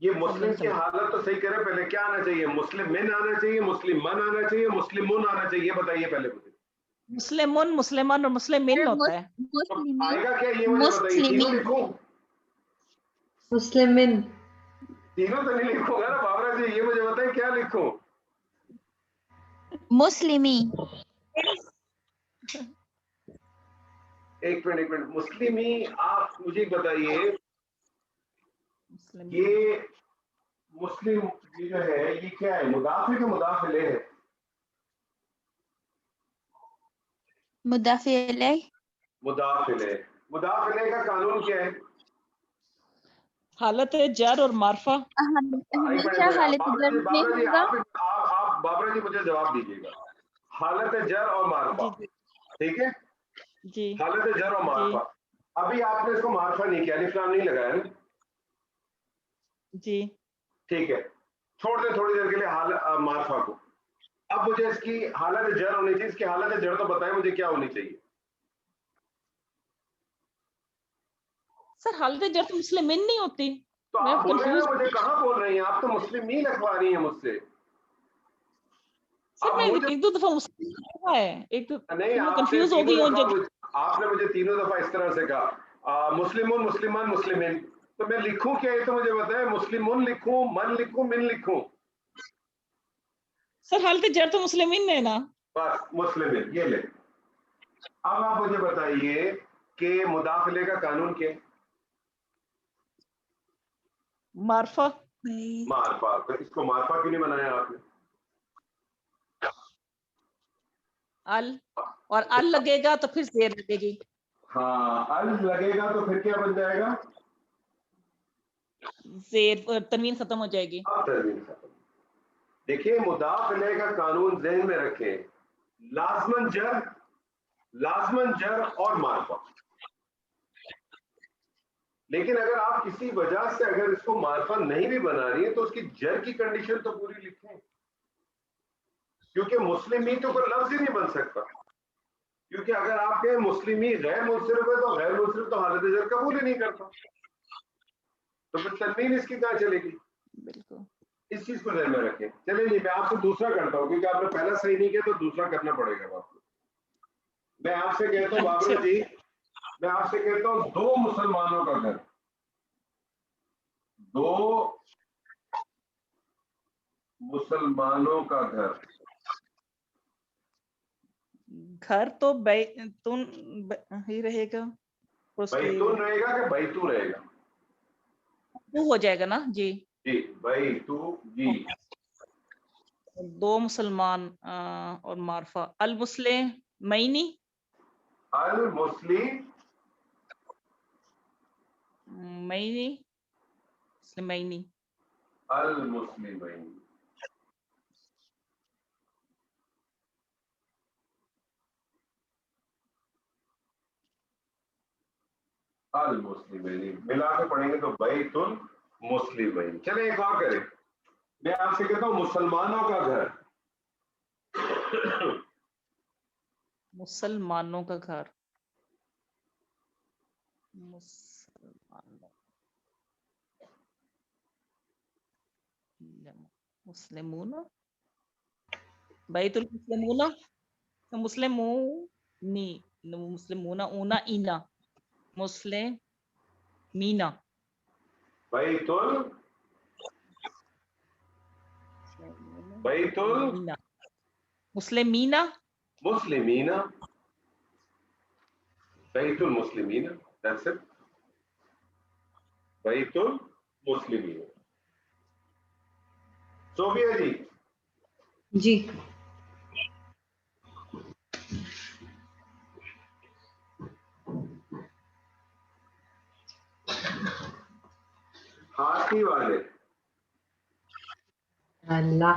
یہ مسلم کی حالت تو صحیح کریں پہلے. کیا آنا چاہیے, مسلم من آنا چاہیے, مسلم من آنا چاہیے, مسلمون آنا چاہیے, بتائیے پہلے مجھے. مسلمون, مسلمان اور مسلمین ہوتا ہے. تو آئے گا کیا یہ مجھے بتائیے, تینوں لکھوں, مسلمین, تینوں تو نہیں لکھوں گا نا بابرا جی, یہ مجھے بتائیں کیا لکھوں. مسلمی. ایک منٹ, مسلمی, آپ مجھے بتائیے یہ مسلم یہ جو ہے یہ کیا ہے, مضاف ہے کہ مضاف الیہ ہے؟ مضاف الیہ. مضاف الیہ. مضاف الیہ کا قانون کیا ہے؟ حالت جر اور معرفہ. ہمیشہ حالت جر میں ہوگا. آپ بابرا جی مجھے جواب دیجیے گا, حالت جر اور معرفہ, ٹھیک ہے جی حالت جر اور معرفہ. ابھی آپ نے اس کو معرفہ نہیں کیا, الف لام نہیں لگایا نا, جی ٹھیک ہے, چھوڑ دیں تھوڑی دیر کے لیے معرفہ کو. اب مجھے اس کی حالت جر ہونی چاہیے, اس کی حالت جر تو بتائیں مجھے کیا ہونی چاہیے. سر حالت جر تو مسلمین نہیں ہوتی. تو میں آپ بولیں کنفیوز, نا, مجھے کہاں بول رہی ہیں آپ, تو مسلم نہیں لکھوا رہی ہیں مجھ سے. سر میں ایک دو دفعہ مسلم کہا ہے, ایک نہیں, میں آپ نے کنفیوز ہو تینوں گئی ہوں. دفعہ آپ نے مجھے تینوں دفعہ اس طرح سے کہا مسلمون, مسلمان, مسلمین, تو میں لکھوں کیا یہ تو مجھے بتائیں, مسلمون لکھوں, من لکھوں, من لکھوں. سر حالت جر تو مسلمین ہے نا. بس مسلمین یہ لے. اب آپ مجھے بتائیے کہ مضاف الیہ کا قانون کیا ہے؟ معرفہ. معرفہ. تو اس کو معرفہ کیوں نہیں بنایا آپ نے؟ ال, اور ال لگے گا تو پھر زیر لگے گی. ہاں, ال لگے گا تو پھر کیا بن جائے گا, زیر, تنوین ختم ہو جائے گی. اب تنوین ختم. دیکھیے مضاف الیہ کا قانون ذہن میں رکھیں, لازمن جر, لازمن جر اور معرفہ. لیکن اگر آپ کسی وجہ سے اگر اس کو معرفہ نہیں بھی بنا رہی ہے تو اس کی جر کی کنڈیشن تو پوری لکھیں, کیونکہ مسلمی تو کوئی لفظ ہی نہیں بن سکتا. کیونکہ اگر آپ کے مسلمی غیر منصرف ہے تو غیر منصرف تو حالت جر قبول ہی نہیں کرتا, تو پھر تنوین اس کی کہاں چلے گی. بالکل, اس چیز کو ذہن میں رکھیں. چلیں جی, میں آپ سے دوسرا کرتا ہوں, کیونکہ آپ نے پہلا صحیح نہیں کیا تو دوسرا کرنا پڑے گا آپ کو. میں آپ سے کہتا ہوں بابرا جی, میں آپ سے کہتا ہوں دو مسلمانوں کا گھر, دو مسلمانوں کا گھر. گھر تو بیتون ہی رہے گا, بیتون رہے گا کہ بیتو رہے گا, وہ ہو جائے گا نا. جی جی بیتو, جی. دو مسلمان اور معرفہ, المسلمینی, المسلم مینی, مسلمینی, المسلمین. المسلمین ملا کے پڑھیں گے تو بیت المسلمین. چلیں ایک اور کریں, میں آپ سے کہتا ہوں مسلمانوں کا گھر, مسلمانوں کا گھر, مسلمون, بیت المسلمون, مسلمونی, مسلمون, اونا, اینا, مسلمینا, بیت مسلمینا, مسلمین, بیت المسلمین, that's it. بیت المسلمین. صوفیہ جی, جی ہاتھی والے, اللہ,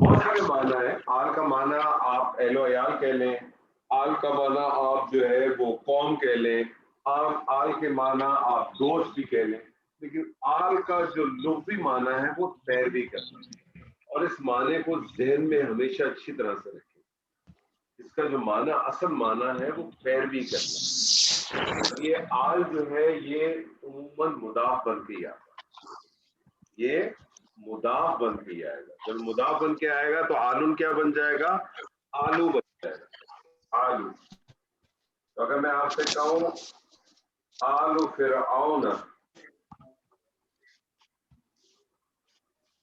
بہت سارے معنی ہیں. آل کا معنی آپ اہل و عیال کہہ لیں, آل کا معنی آپ جو ہے وہ قوم کہہ لیں, آل کے معنی آپ دوست بھی کہہ لیں, لیکن آل کا جو لغوی معنی ہے وہ پیروی کرنا ہے. اور اس معنی کو ذہن میں ہمیشہ اچھی طرح سے رکھیں. اس کا جو معنی اصل معنی ہے وہ پیروی کرنا. یہ آل جو ہے یہ عموماً مضاف بن کے آتا ہے, یہ مضاف بن کے آئے گا. جب مضاف بن کے آئے گا تو آلون کیا بن جائے گا؟ آلو بن جائے گا, آلو. تو اگر میں آپ سے کہوں آلو فرعون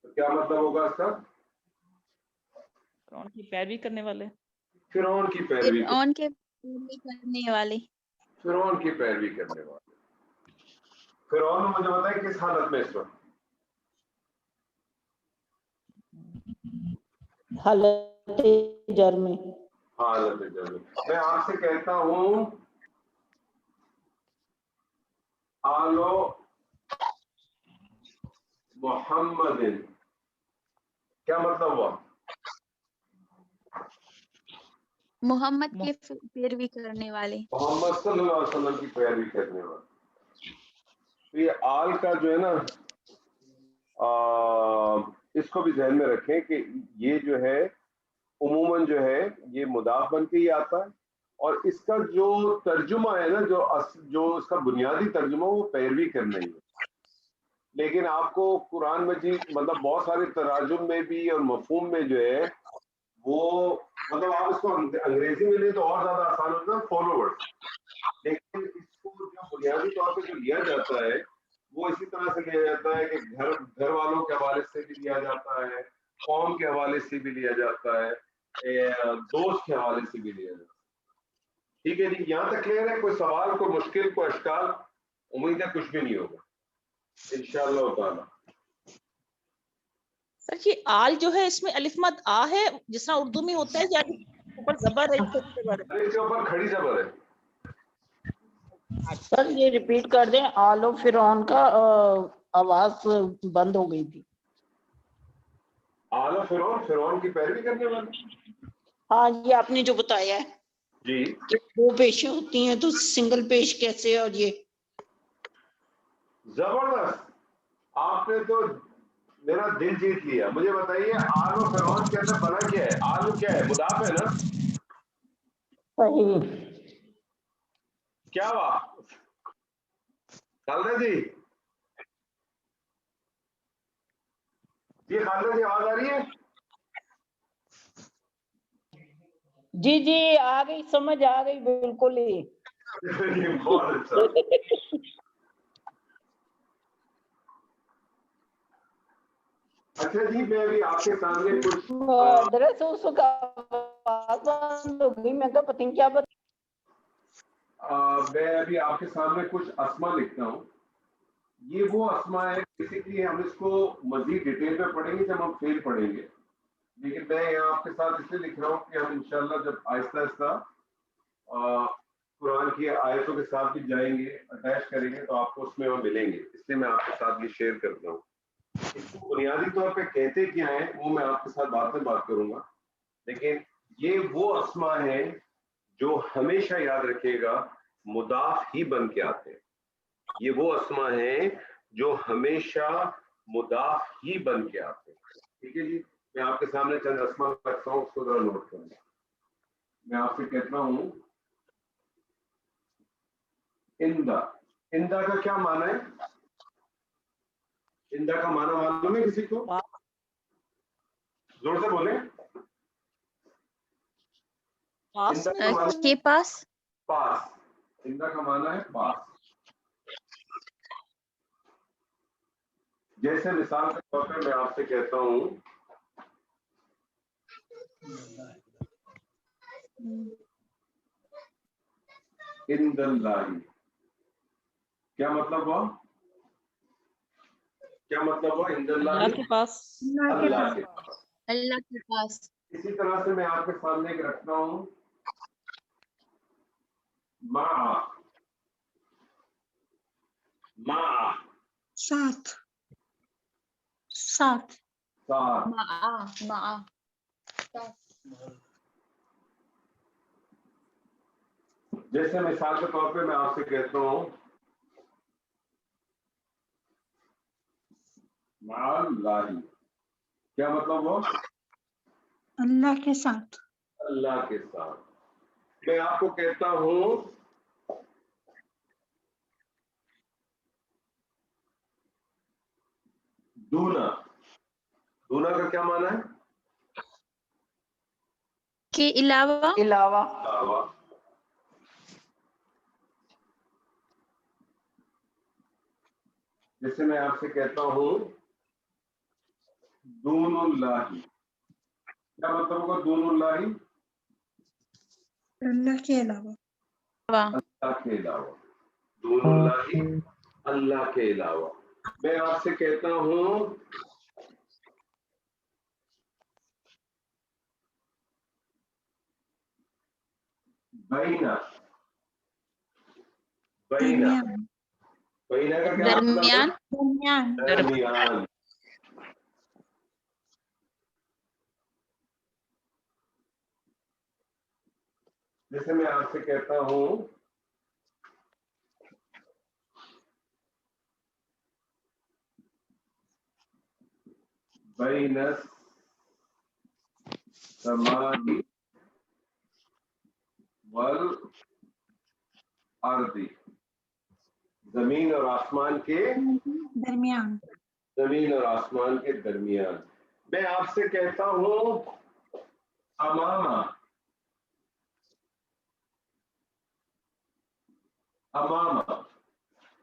تو کیا مطلب ہوگا اس کا؟ فرعون کی پیروی کرنے والے. فرعون کی پیروی, فرعون کے پیروی کرنے والے. فرعون کی پیروی کرنے والے. فرعون مجھے بتائیں کس حالت میں اس وقت؟ حالت جر میں. حالت جر. میں آپ سے کہتا ہوں آلو محمد, کیا مطلب ہوا؟ محمد کے پیروی کرنے والے. محمد صلی اللہ علیہ وسلم کی پیروی کرنے والے. تو یہ آل کا جو ہے نا اس کو بھی ذہن میں رکھیں کہ یہ جو ہے عموماً جو ہے یہ مضاف بن کے ہی آتا ہے, اور اس کا جو ترجمہ ہے نا جو اس کا بنیادی ترجمہ وہ پیروی کرنا ہی ہے. لیکن آپ کو قرآن مجید مطلب بہت سارے تراجم میں بھی اور مفہوم میں جو ہے وہ مطلب آپ اس کو انگریزی میں لیں تو اور زیادہ آسان ہوتا ہے فالوورز, لیکن اس کو جو بنیادی طور پہ جو لیا جاتا ہے وہ اسی طرح سے لیا جاتا ہے کہ گھر والوں کے حوالے سے بھی لیا جاتا ہے, قوم کے حوالے سے بھی لیا جاتا ہے, دوست کے حوالے سے بھی لیا جاتا ہے. ٹھیک ہے جی, یہاں تک کلیئر ہے؟ کوئی سوال, کوئی مشکل, کوئی اشکال؟ امید ہے کچھ بھی نہیں ہوگا انشاءاللہ تعالی. سر یہ آل جو ہے اس میں الف مد آ ہے جس طرح اردو میں ہوتا ہے, یا اوپر زبر ہے, چھوٹی زبر ہے؟ اس کے اوپر کھڑی زبر ہے. سر یہ ریپیٹ کر دیں, آل و فرعون کا آواز بند ہو گئی تھی. آل فرعون, فرعون کی پیروی کرنے والے. ہاں یہ آپ نے جو بتایا ہے جی کہ دو پیشیں ہوتی ہیں تو سنگل پیش کیسے, اور یہ زبردست, آپ نے تو میرا دل جیت لیا. مجھے بتائیے آل و فرعون کے اندر بنا کیا ہے؟ آلو کیا ہے؟ مضاف ہے نا. صحیح. کیا ہوا خالدہ جی؟ جی خالدہ جی آواز آ رہی ہے؟ جی جی آ گئی, سمجھ آ گئی بالکل ہی. بہت اچھا. اچھا جی, میں ابھی آپ کے سامنے کچھ دراصل اس وقت آواز بند ہو گئی, میں کہا پتہ نہیں کیا میں ابھی آپ کے سامنے کچھ اسما لکھتا ہوں. یہ وہ اسما ہے, بیسیکلی ہم اس کو مزید ڈیٹیل میں پڑھیں گے جب ہم فیل پڑھیں گے, لیکن میں یہاں آپ کے ساتھ اس لیے لکھ رہا ہوں کہ ہم انشاءاللہ جب آہستہ آہستہ قرآن کی آیتوں کے ساتھ بھی جائیں گے, اٹیچ کریں گے, تو آپ کو اس میں وہ ملیں گے. اس لیے میں آپ کے ساتھ یہ شیئر کرتا ہوں. اس کو بنیادی طور پہ کہتے کیا ہیں وہ میں آپ کے ساتھ بعد میں بات کروں گا, لیکن یہ وہ اسما ہے جو ہمیشہ یاد رکھیے گا مضاف ہی بن کے آتے ہیں. یہ وہ اسما ہیں جو ہمیشہ مضاف ہی بن کے آتے ہیں. ٹھیک ہے جی, میں آپ کے سامنے چند اسما رکھتا ہوں, اس کو ذرا نوٹ کریں. میں آپ سے کہتا ہوں اندا. اندا کا کیا معنی ہے؟ اندا کا معنی معلوم ہے کسی کو؟ زور سے بولیں. پاس اندا کا معنی کے پاس. پاس. اندا کا معنی ہے پاس. جیسے مثال کے طور پہ میں آپ سے کہتا ہوں عند اللہ, کیا مطلب ہوا؟ کیا مطلب ہوا عند اللہ؟ اللہ کے پاس. اللہ کے پاس. اللہ کے پاس. اسی طرح سے میں آپ کے سامنے ایک رکھتا ہوں مع. مع ساتھ. ساتھ. ساتھ. مع. جیسے مثال کے طور پہ میں آپ سے کہتا ہوں مع اللہ، کیا مطلب وہ؟ اللہ کے ساتھ. اللہ کے ساتھ. میں آپ کو کہتا ہوں دونا. دونا کا کیا معنی ہے؟ کے علاوہ. علاوہ. علاوہ. جیسے میں آپ سے کہتا ہوں دون اللہ، کیا مطلب ہوگا دون اللہ؟ اللہ کے علاوہ. اللہ کے علاوہ. دون اللہ، اللہ کے علاوہ. میں آپ سے کہتا ہوں بینا. بینا، درمیان. بینا کا کیا مطلب ہے؟ درمیان. درمیان. جیسے میں آپ سے کہتا ہوں بین السماء والارض، زمین اور آسمان کے درمیان. زمین اور آسمان کے درمیان. میں آپ سے کہتا ہوں امامہ. امامہ،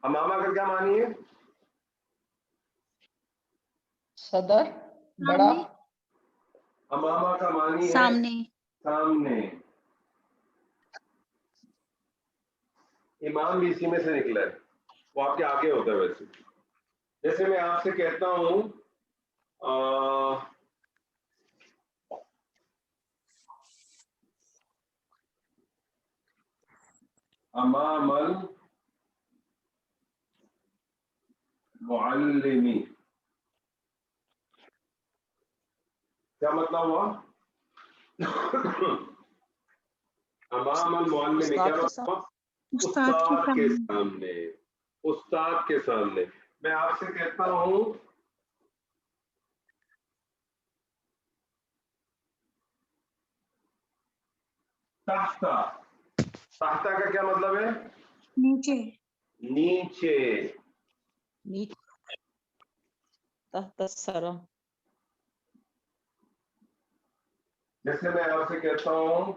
امامہ کا کیا معنی ہے؟ صدر، بڑا. امامہ کا معنی ہے سامنے. سامنے. امام بھی اسی میں سے نکلا ہے، وہ آپ کے آگے ہوتا ہے. ویسے جیسے میں آپ سے کہتا ہوں امام المعلمی، کیا مطلب ہوا؟ امام المعلمی کیا مطلب ہوا؟ استاد کے سامنے. استاد کے سامنے. میں آپ سے کہتا ہوں تحتا. تحتا کا کیا مطلب ہے؟ نیچے. نیچے. تحت الثرى. جیسے میں آپ سے کہتا ہوں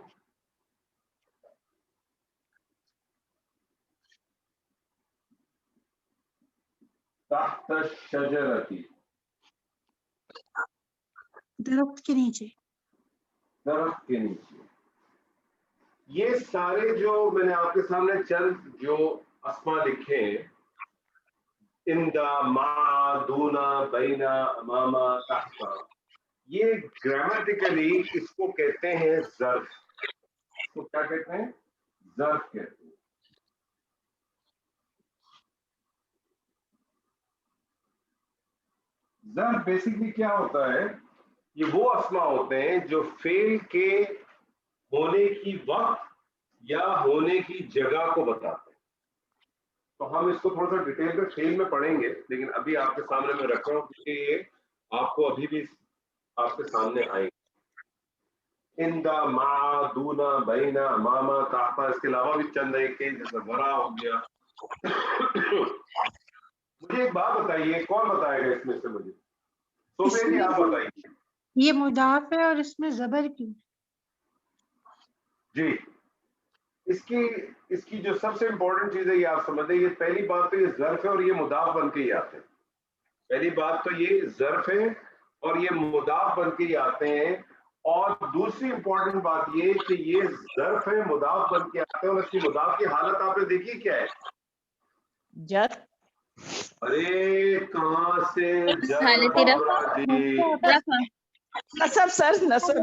تحت الشجرتی، درخت کے نیچے. درخت کے نیچے. یہ سارے جو میں نے آپ کے سامنے چند جو اسما لکھے ہیں، اندا، مع، دونا، بینا، اماما، تحتا، یہ گرامیٹیکلی اس کو کہتے ہیں ظرف. اس کو کیا کہتے ہیں؟ ظرف کہتے ہیں. ظرف بیسکلی کیا ہوتا ہے؟ یہ وہ اسما ہوتے ہیں جو فعل کے ہونے کی وقت یا ہونے کی جگہ کو بتاتے ہیں. تو ہم اس کو تھوڑا سا ڈیٹیل میں فعل میں پڑھیں گے، لیکن ابھی آپ کے سامنے میں رکھ رہا ہوں کیونکہ یہ آپ کو ابھی بھی آپ کے سامنے آئیں گے. اندا، مع، دونا، بینا، اماما، تحتا، اس کے علاوہ بھی چند ایک جیسے ورا ہو گیا. مجھے ایک بات بتائیے، کون بتائے گا اس میں سے؟ مجھے صوفیہ جی آپ بتائیے. یہ مضاف ہے اور اس میں زبر کیوں؟ جی، اس کی جو سب سے امپورٹنٹ چیز ہے یہ آپ سمجھ لیں. یہ پہلی بات تو یہ ظرف ہے اور یہ مضاف بن کے ہی آتے ہیں. پہلی بات تو یہ ظرف ہے اور یہ مضاف بن کے ہی آتے ہیں. اور دوسری امپورٹنٹ بات یہ کہ یہ ظرف ہے، مضاف بن کے آتے ہیں، اور اس کی مضاف کی حالت آپ نے دیکھی کیا ہے؟ جر. ارے کہاں سے جر حالت رفع. جی، رفع. نصب سر، نصب.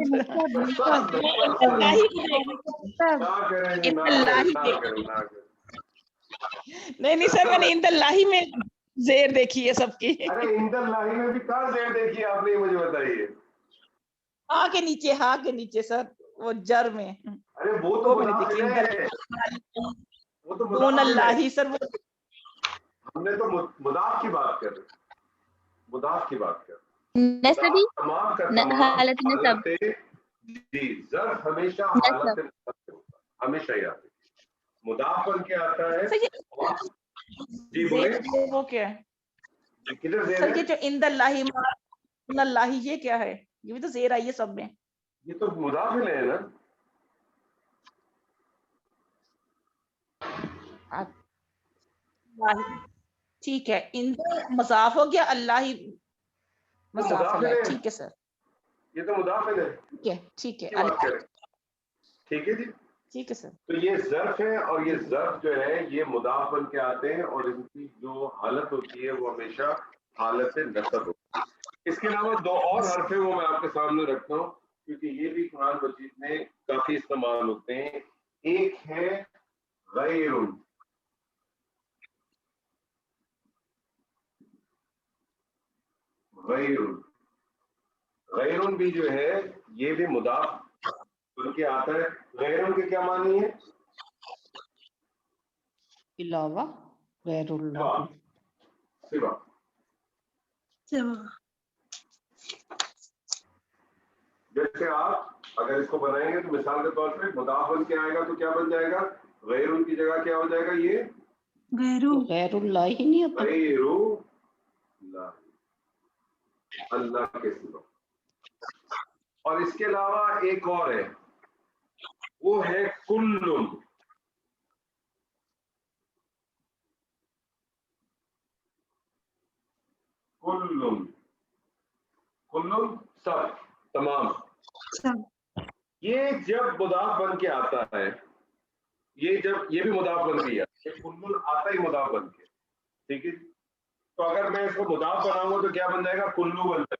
نہیں سر، میں نے اند اللہ میں زیر دیکھی ہے سب کی. ارے اند اللہ میں بھی کہاں زیر دیکھی آپ نے؟ مجھے بتائیے. ہاں کے نیچے سر وہ جر میں ارے وہ تو مضاف ہے، وہ تو مضاف ہے، سر وہ ہم نے تو مضاف کی بات کر رہے، مضاف کی بات کر رہے، نسبی تمام کا تمام حالت نسب جی ظرف ہمیشہ نسب حالت نسب سے ہوتا ہے، ہمیشہ یاد رکھیے، مضاف بن کے آتا ہے اور جی بولیں وہ کیا ہے کدھر زیر سر ہے؟ یہ جو اند اللہ یہ کیا ہے؟ یہ بھی تو زیر آئی ہے سب میں. یہ تو مضاف ہے نا، ٹھیک ہے اند مضاف ہو گیا، اللہ ہی مضاف ہے. ٹھیک ہے سر، یہ تو مضاف ہے، ٹھیک ہے کی بات کریں، ٹھیک ہے جی. ٹھیک ہے سر. تو یہ ظرف ہے اور یہ ظرف جو ہے یہ مضاف بن کے آتے ہیں اور ان کی جو حالت ہوتی ہے وہ ہمیشہ حالت نصب ہوتی ہے. اس کے علاوہ دو اور حرف ہیں وہ میں آپ کے سامنے رکھتا ہوں کیونکہ یہ بھی قرآن مجید میں کافی استعمال ہوتے ہیں. ایک ہے غیر، غیر بھی جو ہے یہ بھی مضاف بن کے آتا ہے. غیر کے کیا معنی ہے؟ علاوہ، غیر اللہ، سوا. جیسے آپ اگر اس کو بنائیں گے تو مثال کے طور پہ مضاف بن کے آئے گا تو کیا بن جائے گا؟ غیر ان کی جگہ کیا ہو جائے گا؟ یہ غیر اللہ ہی نہیں ہوتا. غیر اللہ، اللہ کے سوا. اور اس کے علاوہ ایک اور ہے وہ ہے کل. کل سب، تمام. یہ جب مضاف بن کے آتا ہے، یہ بھی مضاف بن گیا، یہ کل آتا ہی مضاف بن کے، ٹھیک ہے. تو اگر میں اس کو مضاف بناؤں گا تو کیا بن جائے گا؟ کلو بن جائے گا.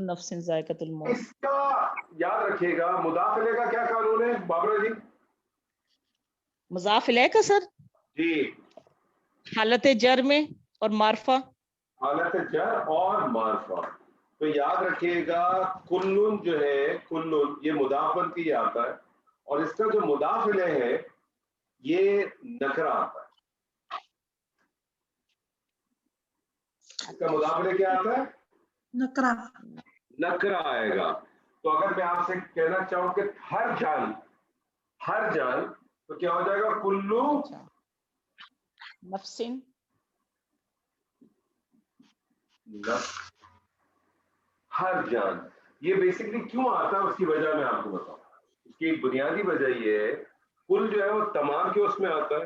نفس ذائقۃ الموت. اس کا یاد رکھیے گا مداخلے کا کیا قانون ہے بابرا جی؟ مضاف الیہ کا سر جی حالت جر میں اور معرفہ، حالت جر اور معرفہ. تو یاد رکھیے گا کلن جو ہے کلن یہ مضاف بن کے آتا ہے اور اس کا جو مضاف الیہ ہے یہ نکرہ آتا ہے. اس کا مضاف الیہ کیا آتا ہے؟ نکرہ آئے گا. تو اگر میں آپ سے کہنا چاہوں کہ ہر جان تو کیا ہو جائے گا؟ کلو نفسن، ہر جان. یہ بیسکلی کیوں آتا ہے اس کی وجہ میں آپ کو بتاؤں. اس کی ایک بنیادی وجہ یہ ہے کل جو ہے وہ تمام کے اس میں آتا ہے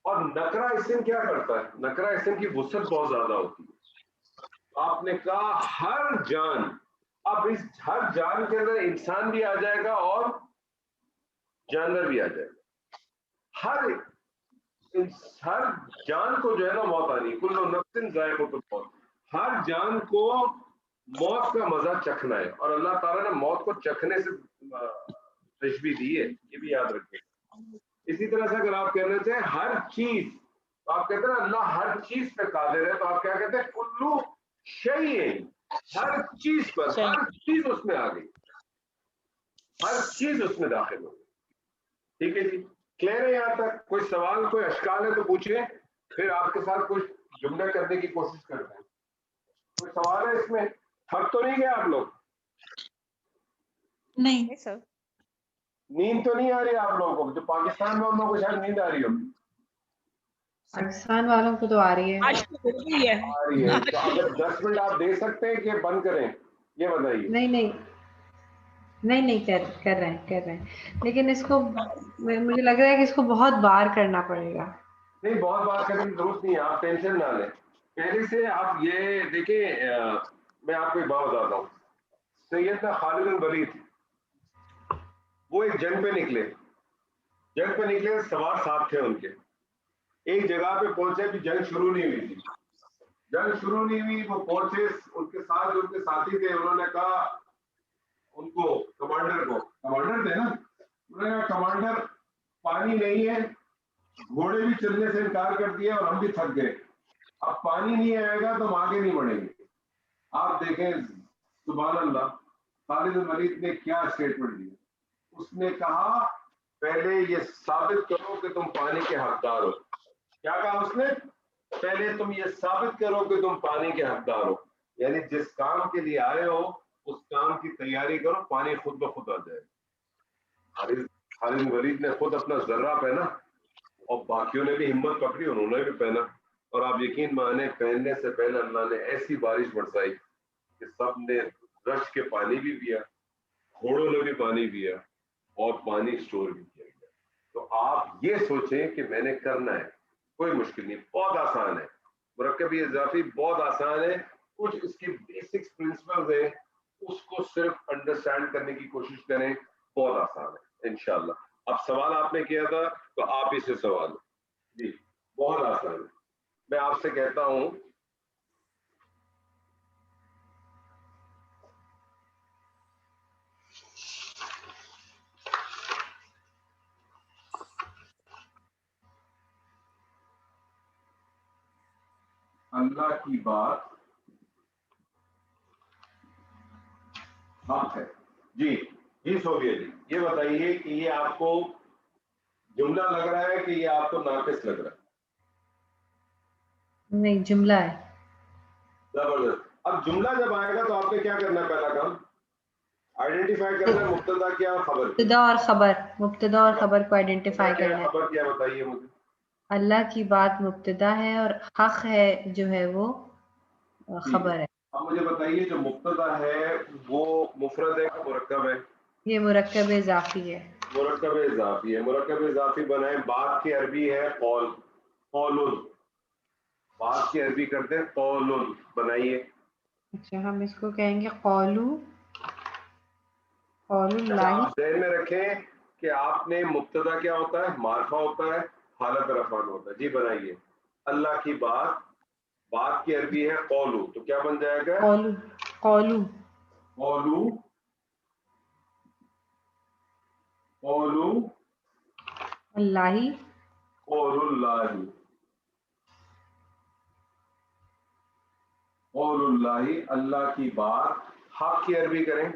اور نکرہ اسم کیا کرتا ہے؟ نکرہ اسم کی وسعت بہت زیادہ ہوتی ہے. آپ نے کہا ہر جان، اب اس ہر جان کے اندر انسان بھی آ جائے گا اور جانور بھی آ جائے گا. ہر جان کو جو ہے نا موت آنی، کل نفس ذائقۃ الموت. ہر جان کو موت کا مزہ چکھنا ہے اور اللہ تعالیٰ نے موت کو چکھنے سے تشبیہ دی ہے، یہ بھی یاد رکھیں. اسی طرح سے اگر آپ کہنا چاہیں ہر چیز، تو آپ کہتے ہیں نا اللہ ہر چیز پہ قادر ہے، تو آپ کیا کہتے ہیں؟ کلو شیء، ہر چیز پر، ہر چیز اس میں آ گئی، ہر چیز اس میں داخل ہو گئی. ٹھیک ہے جی، کلیئر ہے یہاں تک؟ کوئی سوال کوئی اشکال ہے تو پوچھیں، پھر آپ کے ساتھ کچھ جملہ کرنے کی کوشش کرتے ہیں. کوئی سوال ہے اس میں؟ تھک تو نہیں گیا آپ لوگ؟ نہیں سر نیند تو نہیں آ رہی آپ لوگوں کو؟ جو پاکستان میں ان لوگوں کو شاید نیند آ رہی ہو. پاکستان والوں کو تو آ رہی ہے. آج تو ہو گئی ہے. آ رہی ہے تو اگر 10 منٹ آپ دے سکتے ہیں کہ بند کریں، یہ بتائیے. نہیں کر رہے ہیں لیکن اس کو مجھے لگ رہا ہے کہ اس کو بہت بار کرنا پڑے گا. نہیں بہت بات کرنے کی ضرورت نہیں ہے، آپ ٹینشن نہ لیں. پہلے سے آپ یہ دیکھیں، میں آپ کو ایک بات بتاتا ہوں. سیدنا خالد بن ولید وہ ایک جنگ پہ نکلے، سوار ساتھ تھے ان کے. ایک جگہ پہ پہنچے بھی جنگ شروع نہیں ہوئی تھی. وہ پہنچے، ان کے ساتھ جو ان کے ساتھی تھے انہوں نے کہا ان کو کمانڈر تھے نا، انہوں نے کہا کمانڈر پانی نہیں ہے گھوڑے بھی چلنے سے انکار کر دیا اور ہم بھی تھک گئے. اب پانی نہیں آئے گا تو ہم آگے نہیں بڑھیں گے. آپ دیکھیں سبحان اللہ خالد بن ولید نے کیا اسٹیٹمنٹ دی. اس نے کہا پہلے یہ ثابت کرو کہ تم پانی کے حقدار ہو. کیا کہا اس نے؟ پہلے تم یہ ثابت کرو کہ تم پانی کے حقدار ہو. یعنی جس کام کے لیے آئے ہو اس کام کی تیاری کرو, پانی خود بخود آ جائے. خالد بن ولید نے خود اپنا ذرہ پہنا اور باقیوں نے بھی ہمت پکڑی, انہوں نے بھی پہنا. اور آپ یقین مانے پہننے سے پہلے اللہ نے ایسی بارش برسائی کہ سب نے رش کے پانی بھی پیا, گھوڑوں نے بھی پانی پیا اور پانی اسٹور بھی کیا گیا. تو آپ یہ سوچیں کہ میں نے کرنا ہے, کوئی مشکل نہیں, بہت آسان ہے. مرکب اضافی بہت آسان ہے. کچھ اس کی بیسکس پرنسپلز ہیں, اس کو صرف انڈرسٹینڈ کرنے کی کوشش کریں, بہت آسان ہے انشاءاللہ. اب سوال آپ نے کیا تھا تو آپ ہی سے سوال. جی بہت آسان ہے. میں آپ سے کہتا ہوں اللہ کی بات حق ہے. جی صوفیہ جی یہ بتائیے کہ یہ آپ کو جملہ لگ رہا ہے کہ یہ آپ کو ناقص لگ رہا ہے؟ نہیں جملہ ہے. زبردست. اب جملہ جب آئے گا تو آپ نے کیا کرنا ہے؟ پہلا کام آئیڈینٹیفائی کرنا ہے مبتدا کیا خبر. مبتدا اور خبر کو آئیڈینٹیفائی کرنا ہے. خبر کیا بتائیے مجھے. اللہ کی بات مبتدا ہے اور حق ہے جو ہے وہ خبر ہے. اب مجھے بتائیے جو مبتدا ہے وہ مفرد ہے کہ مرکب ہے؟ یہ مرکب اضافی ہے. مرکب اضافی ہے. مرکب اضافی بنائیں. بات کی عربی ہے قول, قولن. بات کی عربی کرتے ہیں قولن. بنائیے. اچھا ہم اس کو کہیں گے قولو اللہ. آپ ذہن میں رکھیں کہ آپ نے مبتدا کیا ہوتا ہے؟ معرفہ ہوتا ہے, حالت رفع ہوتا ہے. جی بنائیے. اللہ کی بات, بات کی عربی ہے قولو, تو کیا بن جائے گا؟ قولو اللہ. قول اللہ, اللہ کی بات. حق کی عربی کریں.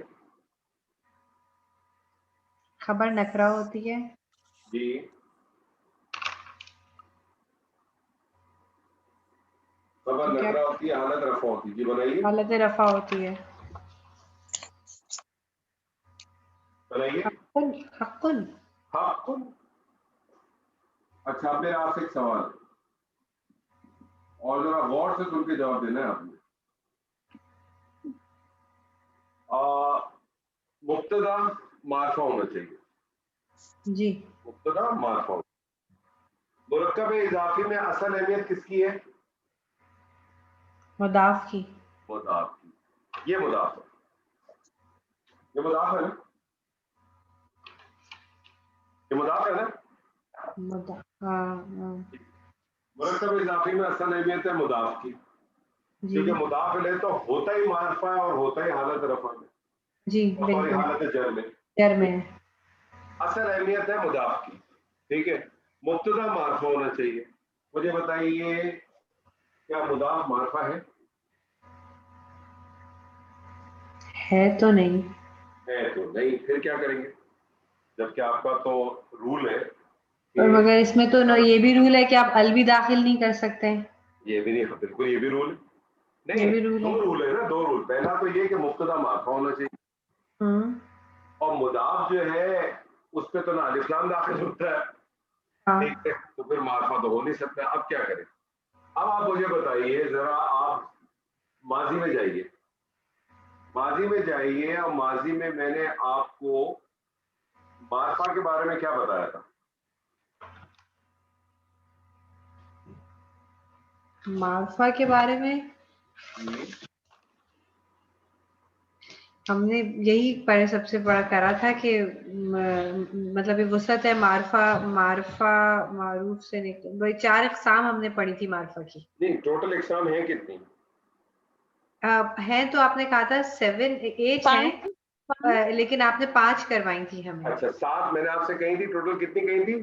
خبر نکرہ ہوتی ہے. جی خبر نکرہ ہوتی ہے, حالت رفع ہوتی ہے. جی بنائیے. حالت رفع ہوتی ہے. بنائیے. حق. اچھا اب میرا آپ سے ایک سوال اور ذرا غور سے سن کے جواب دینا ہے آپ نے. مبتدا معرفہ ہونا چاہیے. جی مبتدا معرفہ. مرکب اضافی میں اصل اہمیت کس کی ہے؟ مضاف کی. مضاف کی. یہ مضاف ہے, یہ مضاف ہے نا, یہ مضاف ہے نا. مرکب اضافی میں اصل اہمیت ہے مضاف کی, کیونکہ مضاف الیہ تو ہوتا ہی معرفہ ہے اور ہوتا ہی حالت رفع میں. جی بالکل حالت جر میں اصل اہمیت ہے مضاف کی. ٹھیک ہے. مبتدا معرفہ ہونا چاہیے. مجھے بتائیے کیا مضاف معرفہ ہے؟ تو نہیں. ہے تو نہیں. پھر کیا کریں گے جبکہ آپ کا تو رول ہے مگر اس میں تو یہ بھی رول ہے کہ آپ ال بھی داخل نہیں کر سکتے. یہ بھی نہیں, بالکل یہ بھی رول ہے. نہیں دو رول ہے نا, دو رول. پہلا تو یہ کہ مبتدا معرفہ ہونا چاہیے اور مضاف جو ہے اس پہ تو نہ الف لام داخل ہوتا ہے. ٹھیک ہے, تو پھر معرفہ تو ہو نہیں سکتا. اب کیا کریں؟ اب آپ مجھے بتائیے ذرا, آپ ماضی میں جائیے. ماضی میں جائیے اور ماضی میں میں نے آپ کو معرفہ کے بارے میں کیا بتایا تھا؟ معرفہ کے بارے میں ہم نے یہی سب سے بڑا کرا تھا کہ مطلب یہ وسعت ہے معرفہ معروف سے نکل. 4 اقسام ہم نے پڑھی تھی معرفہ کی. نہیں ٹوٹل اقسام ہیں کتنی ہیں؟ تو آپ نے کہا تھا 7 8 ہیں لیکن آپ نے 5 کروائی تھی ہمیں. اچھا 7 میں نے آپ سے کہی تھی. ٹوٹل کتنی کہی تھی؟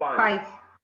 5। 5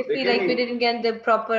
If we like we didn't get the proper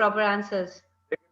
proper answers।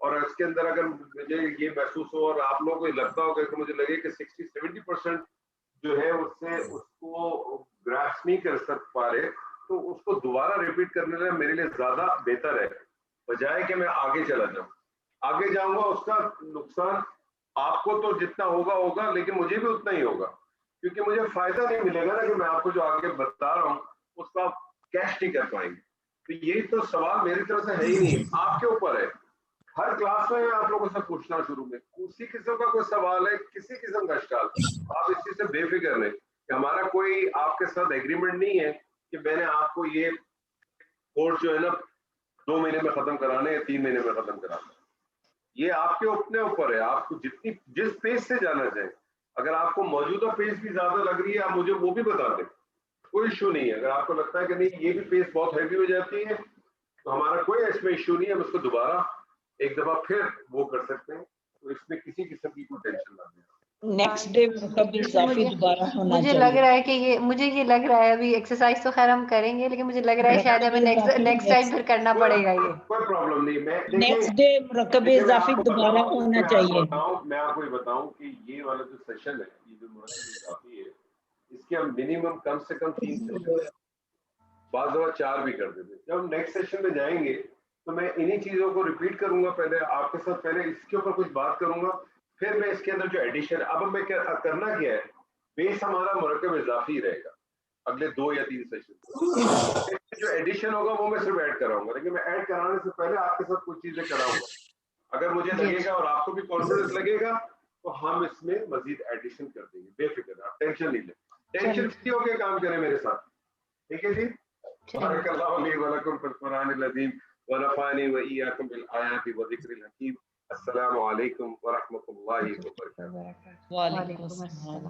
اور اس کے اندر اگر مجھے یہ محسوس ہو اور آپ لوگوں کو لگتا ہوگا کہ مجھے لگے کہ 60-70% جو ہے اس سے اس کو گراسپ نہیں کر پا رہے تو اس کو دوبارہ ریپیٹ کرنے میں میرے لیے زیادہ بہتر ہے بجائے کہ میں آگے چلا جاؤں. آگے جاؤں گا اس کا نقصان آپ کو تو جتنا ہوگا لیکن مجھے بھی اتنا ہی ہوگا کیونکہ مجھے فائدہ نہیں ملے گا نا کہ میں آپ کو جو آگے بتا رہا ہوں اس کا آپ کیش نہیں کر پائیں گے. تو یہی تو سوال میری طرف سے ہے ہی نہیں, آپ کے اوپر ہے. ہر کلاس میں آپ لوگوں سے پوچھنا شروع میں کسی قسم کا کوئی سوال ہے, کسی قسم کا اشکال, آپ اس چیز سے بے فکر رہیں کہ ہمارا کوئی آپ کے ساتھ ایگریمنٹ نہیں ہے کہ میں نے آپ کو یہ کورس جو ہے نا 2 مہینے میں ختم کرانا ہے یا 3 مہینے میں ختم کرانا ہے. یہ آپ کے اپنے اوپر ہے, آپ کو جس پیج سے جانا چاہیں. اگر آپ کو موجودہ پیج بھی زیادہ لگ رہی ہے آپ مجھے وہ بھی بتا دیں, کوئی ایشو نہیں ہے. اگر آپ کو لگتا ہے کہ نہیں یہ بھی پیج بہت ہیوی ہو جاتی ہے تو ہمارا کوئی اس میں ایشو نہیں ہے, ہم اس کو دوبارہ ایک دفعہ پھر وہ کر سکتے ہیں. تو اس میں کسی قسم کی کوئی ٹینشن نہ لیں. نیکسٹ ڈے کبھی اضافی دوبارہ ہونا مجھے چاہیے. لگ رہا ہے کہ مجھے یہ لگ رہا ہے ابھی ایکسرسائز تو خیر ہم کریں گے لیکن مجھے لگ رہا ہے شاید ہمیں نیکسٹ ٹائم پھر کرنا پڑے گا. یہ کوئی پرابلم نہیں. میں نیکسٹ ڈے مرکب اضافی دوبارہ ہونا چاہیے. میں آپ کو یہ بتاؤں کہ یہ والا جو سیشن ہے, یہ جو مرکب اضافی ہے, اس کے ہم منیمم کم سے کم 3 سیشن, بعض دفعہ 4 بھی کر دیتے. جب ہم نیکسٹ سیشن میں جائیں گے تو میں انہی چیزوں کو ریپیٹ کروں گا, پہلے آپ کے ساتھ پہلے اس کے اوپر کچھ بات کروں گا, پھر میں اس کے اندر جو ایڈیشن اب میں کرنا کیا ہے, بیس ہمارا مرکب اضافی رہے گا اگلے 2 یا 3 سیشن. جو ایڈیشن ہوگا وہ میں صرف ایڈ کراؤں گا, لیکن میں ایڈ کرانے سے پہلے آپ کے ساتھ کچھ چیزیں کراؤں گا. اگر مجھے لگے گا اور آپ کو بھی کانفیڈنس لگے گا تو ہم اس میں مزید ایڈیشن کر دیں گے. بے فکر, آپ ٹینشن نہیں لیں, ٹینشن فری ہو کے کام کریں میرے ساتھ. ٹھیک ہے جی. بارک اللہ لی و لکم فی القرآن العظیم ونفعنی و ایاکم بالآیات والذکر الحکیم. السلام علیکم ورحمۃ اللہ وبرکاتہ. وعلیکم السلام.